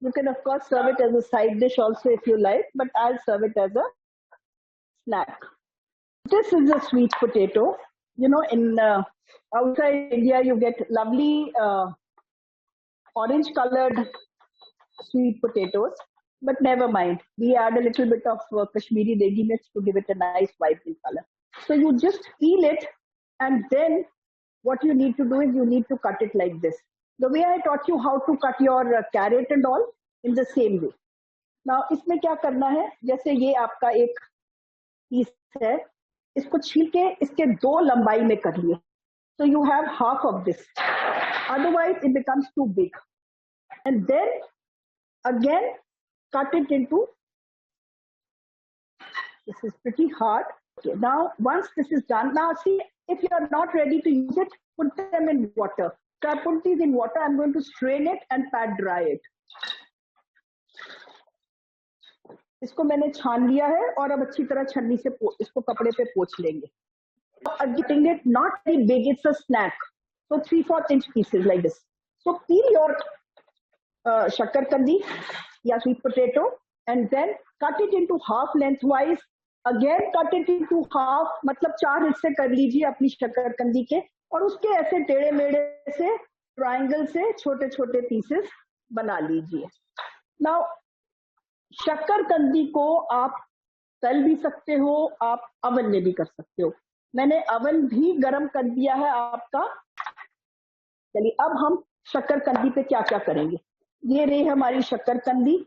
You can of course serve it as a side dish also if you like, but I'll serve it as a snack. This is a sweet potato. You know, in outside India, you get lovely orange-colored sweet potatoes, but never mind. We add a little bit of Kashmiri degi mirch to give it a nice vibrant color. So you just peel it, and then what you need to do is you need to cut it like this. The way I taught you how to cut your carrot and all, in the same way. Now, इसमें क्या करना है? जैसे ये आपका एक piece है, इसको छील के इसके 2 लंबाई में कर लिए. So you have half of this. Otherwise, it becomes too big. And then again, cut it into. This is pretty hard. Okay, now once this is done, now see, if you are not ready to use it, put them in water. So I put these in water. I'm going to strain it and pat dry it. इसको मैंने छान लिया है और अब अच्छी तरह छन्नी से इसको कपड़े पे पोंछ लेंगे. Getting it not very big, it's a snack. So 3/4 inch pieces like this. So peel your shakarkandi या sweet potato and then cut it into half lengthwise. Again cut it into half, मतलब 4 हिस्से कर लीजिए अपनी शकरकंदी के और उसके ऐसे टेढ़े मेढ़े से ट्रायंगल से छोटे छोटे पीसेस बना लीजिए. Now शकरकंदी को आप तल भी सकते हो, आप अवन में भी कर सकते हो. मैंने अवन भी गरम कर दिया है आपका. चलिए अब हम शकरकंदी पे क्या क्या करेंगे. ये रही हमारी शकरकंदी.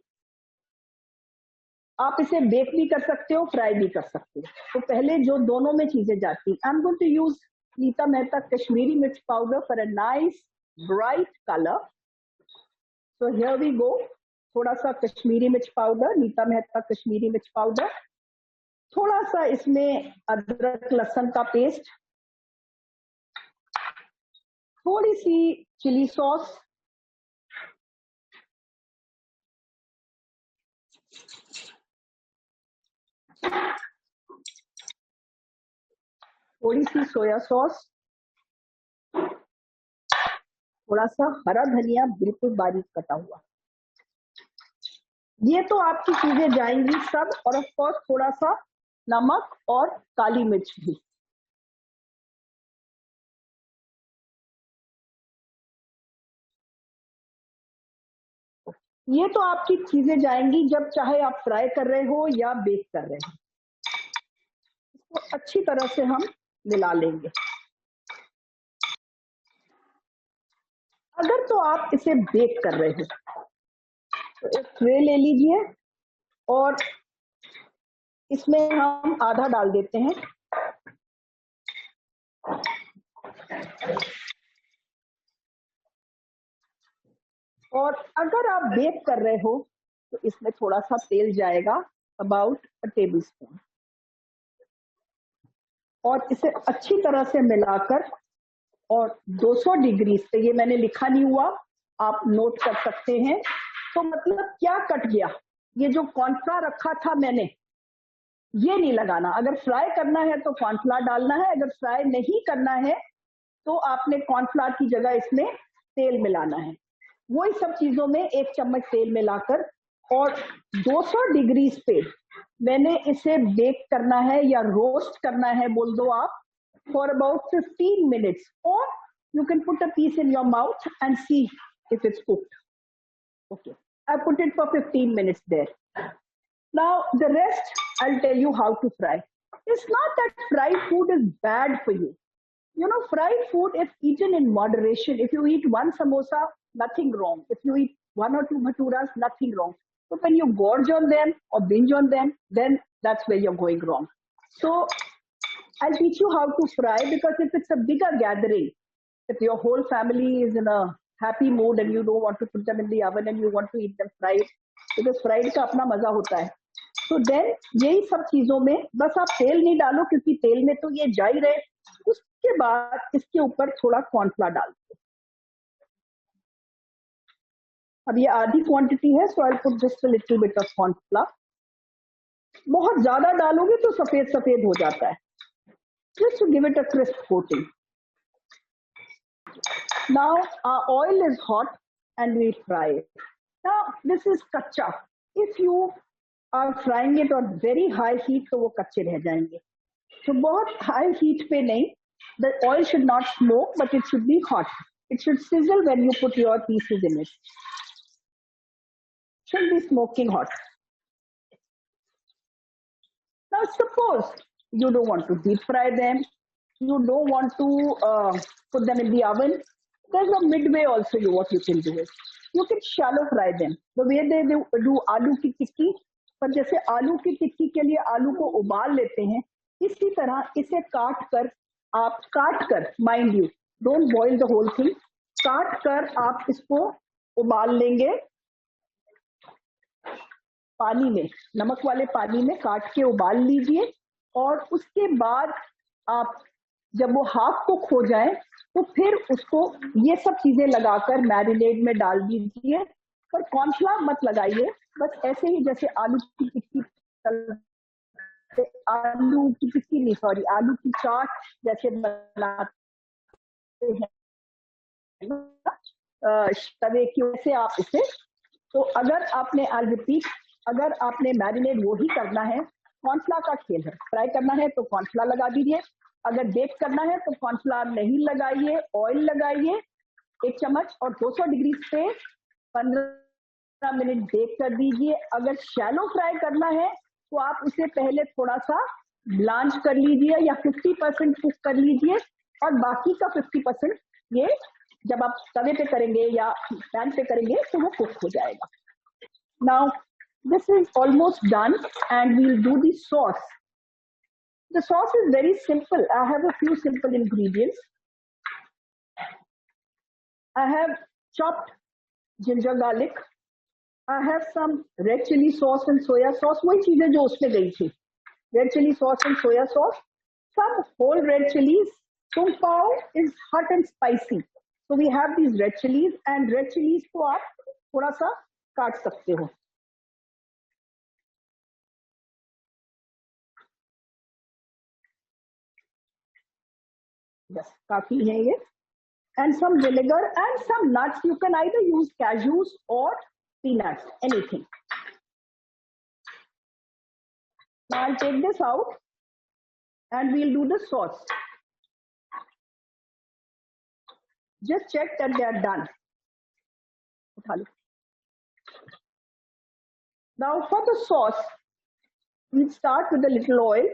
आप इसे बेक भी कर सकते हो, फ्राई भी कर सकते हो. तो पहले जो दोनों में चीजें जाती हैं, I am going to use Neeta Mehta Kashmiri mirch powder for a nice bright colour. So here we go. थोड़ा सा कश्मीरी मिर्च पाउडर, नीता मेहता कश्मीरी मिर्च पाउडर. थोड़ा सा इसमें अदरक लहसुन का पेस्ट, थोड़ी सी चिली सॉस, थोड़ी सी सोया सॉस, थोड़ा सा हरा धनिया बिल्कुल बारीक कटा हुआ. ये तो आपकी चीजें जाएंगी सब. और ऑफ कोर्स थोड़ा सा नमक और काली मिर्च भी. ये तो आपकी चीजें जाएंगी जब चाहे आप फ्राई कर रहे हो या बेक कर रहे हो. इसको अच्छी तरह से हम मिला लेंगे. अगर तो आप इसे बेक कर रहे हो तो एक ट्रे ले लीजिए और इसमें हम आधा डाल देते हैं. और अगर आप बेक कर रहे हो तो इसमें थोड़ा सा तेल जाएगा, अबाउट अ टेबल स्पून. और इसे अच्छी तरह से मिलाकर और 200 डिग्री पे, ये मैंने लिखा नहीं हुआ, आप नोट कर सकते हैं. तो मतलब क्या कट गया, ये जो कॉर्नफ्लावर रखा था मैंने, ये नहीं लगाना. अगर फ्राई करना है तो कॉर्नफ्लावर डालना है. अगर फ्राई नहीं करना है तो आपने कॉर्नफ्लावर की जगह इसमें तेल मिलाना है. वही सब चीजों में 1 चम्मच तेल मिलाकर और 200 डिग्री पे मैंने इसे बेक करना है या रोस्ट करना है बोल दो आप, फॉर अबाउट 15 मिनट्स. और you can put a piece in your mouth and see if it's cooked. Okay, I put it for 15 minutes there. Now the rest I'll tell you how to fry. It's not that fried food is bad for you. You know, fried food, if eaten in moderation, if you eat 1 samosa, nothing wrong. If you eat 1 or 2 bhaturas, nothing wrong. But when you gorge on them or binge on them, then that's where you're going wrong. So I'll teach you how to fry, because if it's a bigger gathering, if your whole family is in a happy mood and you don't want to put them in the oven and you want to eat them fried, because fried का अपना मजा होता है. तो then यही सब चीजों में बस आप तेल नहीं डालो, क्योंकि तेल में तो ये जा ही रहे. उसके बाद इसके ऊपर थोड़ा कॉर्नफ्लावर डाल दो. अब ये आधी क्वांटिटी है, so I put just a little bit of cornflour. बहुत ज्यादा डालोगे तो सफेद सफेद हो जाता है. Just to give it a crisp coating. Now our oil is hot and we fry it. Now this is kacha. If you are frying it on very high heat, तो वो कच्चे रह जाएंगे. तो बहुत high heat पे नहीं. The oil should not smoke, but it should be hot. It should sizzle when you put your pieces in it. Should be smoking hot. Now suppose you don't want to deep fry them, you don't want to put them in the oven. There's a midway also. What you can do is you can shallow fry them the way they do आलू की टिक्की. पर जैसे आलू की टिक्की के लिए आलू को उबाल लेते हैं, इसी तरह इसे काट कर आप काट कर, mind you, don't boil the whole thing, काट कर आप इसको उबाल लेंगे पानी में, नमक वाले पानी में काट के उबाल लीजिए। और उसके बाद आप जब वो हाफ कुक हो जाए तो फिर उसको ये सब चीजें लगाकर मैरिनेड में डाल दीजिए। पर कॉर्नफ्लावर मत लगाइए, बस ऐसे ही जैसे आलू की टिक्की, आलू की टिक्की नहीं, सॉरी, आलू की चाट जैसे बनाते हैं तवे की वजह से आप इसे, तो अगर आपने, आई रिपीट, अगर आपने मैरिनेट वो ही करना है, कॉर्नफ्लावर का खेल है, फ्राई करना है तो कॉर्नफ्लावर लगा दीजिए, अगर बेक करना है तो कॉर्नफ्लावर नहीं लगाइए, ऑयल लगाइए 1 चम्मच और 200 डिग्री पे 15 मिनट बेक कर दीजिए। अगर शैलो फ्राई करना है तो आप उसे पहले थोड़ा सा ब्लांच कर लीजिए या 50% कुक कर लीजिए, और बाकी का 50% ये जब आप तवे पे करेंगे या पैन पे करेंगे तो वो कुक हो जाएगा। Now this is almost done and we'll do the sauce. The sauce is very simple. I have a few simple ingredients. I have chopped ginger garlic. I have some red chili sauce and soya sauce. वही चीजें जो उसमें गई थी, red chili sauce and soya sauce. Some whole red chilies. Kung Pao is hot and spicy, so we have these red chilies, and red chilies को आप थोड़ा सा काट सकते हो। बस काफी है ये। And some vinegar and some nuts. You can either use cashews or peanuts, anything. Now I'll take this out and we'll do the sauce. Just check that they are done. Now for the sauce, we'll start with a little oil.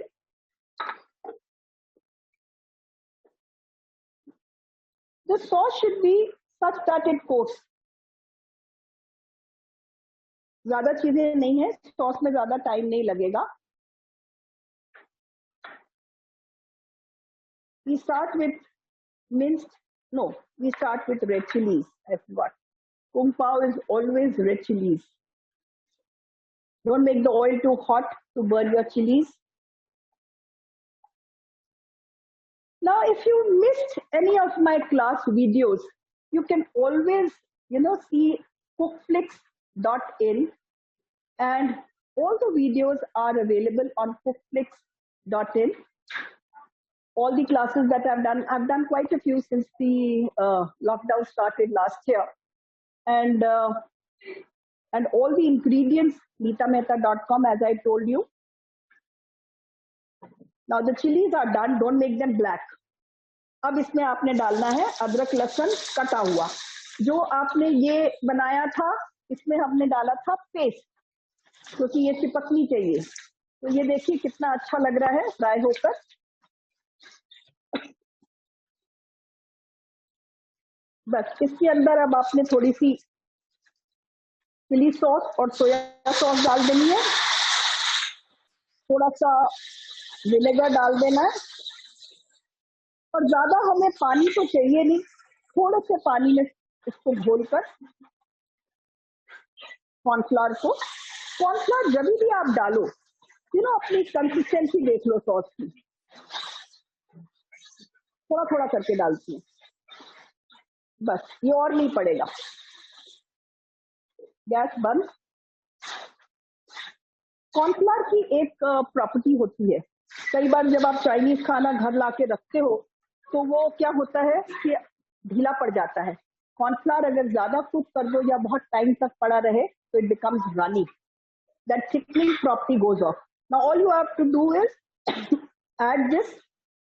The sauce should be such that it coats. ज्यादा चीजें नहीं है, sauce में ज्यादा time नहीं लगेगा। We start with minced, no, we start with red chilies. I forgot. Kung Pao is always red chilies. Don't make the oil too hot to burn your chilies. Now, if you missed any of my class videos, you can always, see cookflix.in, and all the videos are available on cookflix.in. All the classes that I've done quite a few since the lockdown started last year, and all the ingredients, neetamehta.com, as I told you. Now the chilies are done. Don't make them black. अब इसमें आपने डालना है अदरक लहसुन कटा हुआ, जो आपने ये बनाया था इसमें हमने डाला था पेस्ट, क्योंकि ये चिपकनी चाहिए। तो ये देखिए कितना अच्छा लग रहा है फ्राई होकर। बस इसके अंदर अब आपने थोड़ी सी चिली सॉस और सोया सॉस डाल देनी है, थोड़ा सा विनेगर डाल देना है, और ज्यादा हमें पानी तो चाहिए नहीं, थोड़े से पानी में इसको घोलकर कॉर्नफ्लावर जब भी आप डालो, अपनी कंसिस्टेंसी देख लो सॉस की, थोड़ा थोड़ा करके डालती हूँ, बस ये और नहीं पड़ेगा। गैस बंद। कॉर्नफ्लावर की एक प्रॉपर्टी होती है, कई बार जब आप चाइनीज खाना घर लाके रखते हो तो वो क्या होता है कि ढीला पड़ जाता है। कॉर्नफ्लावर अगर ज्यादा कुक कर दो या बहुत टाइम तक पड़ा रहे तो it becomes runny, that thickening property goes off. Now all you have to do is add this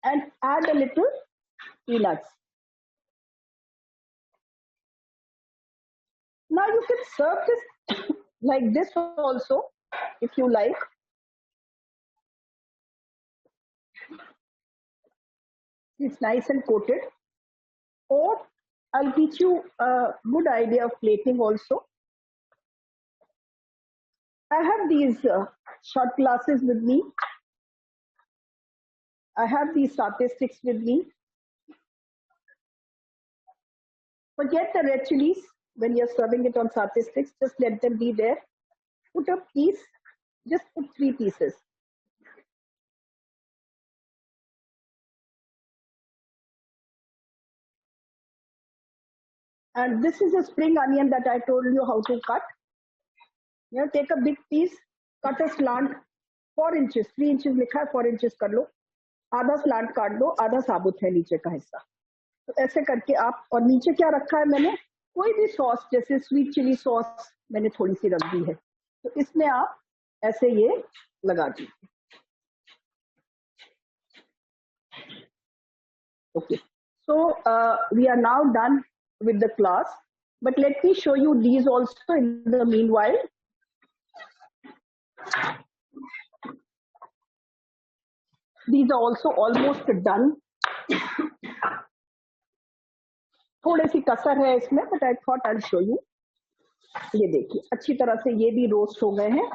and add a little peanuts. Now you can serve this like this also if you like. It's nice and coated. Or I'll teach you a good idea of plating also. I have these shot glasses with me. I have these satay sticks with me. Forget the red chilies when you're serving it on satay sticks. Just let them be there. Put a piece. Just put 3 pieces. And this is a spring onion that I told you how to cut. You know, take a big piece, cut a slant 4 inches, 3 inches लिखा है 4 inches कर लो, आधा slant काट दो, आधा साबुत है नीचे का हिस्सा. तो ऐसे करके आप, और नीचे क्या रखा है मैंने, कोई भी सॉस जैसे स्वीट चिली सॉस मैंने थोड़ी सी रख दी है, तो इसमें आप ऐसे ये लगा दीजिए. Okay, so we are now done with the class, but let me show you these also in the meanwhile. These are also almost done. थोड़ी सी कसर है इसमें, but I thought I'll show you. ये देखिए अच्छी तरह से ये भी रोस्ट हो गए हैं,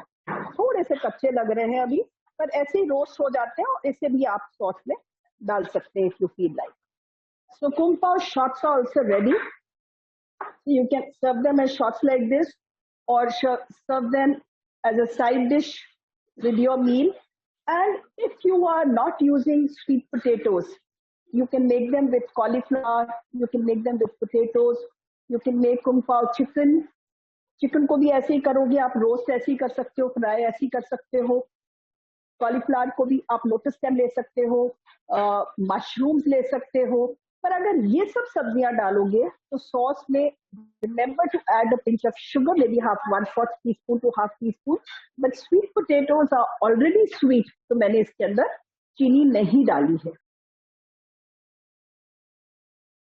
थोड़े से कच्चे लग रहे हैं अभी, पर ऐसे ही रोस्ट हो जाते हैं और इसे भी आप सॉस में डाल सकते हैं if you feel like. So kung pao shots are also ready. You can serve them as shots like this, or serve them as a side dish with your meal. And if you are not using sweet potatoes, you can make them with cauliflower, you can make them with potatoes, you can make kung pao chicken. Chicken को भी ऐसे ही करोगे आप, roast ऐसे ही कर सकते हो, fry ऐसे ही कर सकते हो. कॉलीफ्लावर को भी आप लोटस स्टेम ले सकते हो, मशरूम्स ले सकते हो. पर अगर ये सब सब्जियां डालोगे तो सॉस में remember to add a pinch of sugar, maybe half 1/4 teaspoon to half teaspoon. But sweet potatoes are already sweet, तो मैंने इसके अंदर चीनी नहीं डाली है.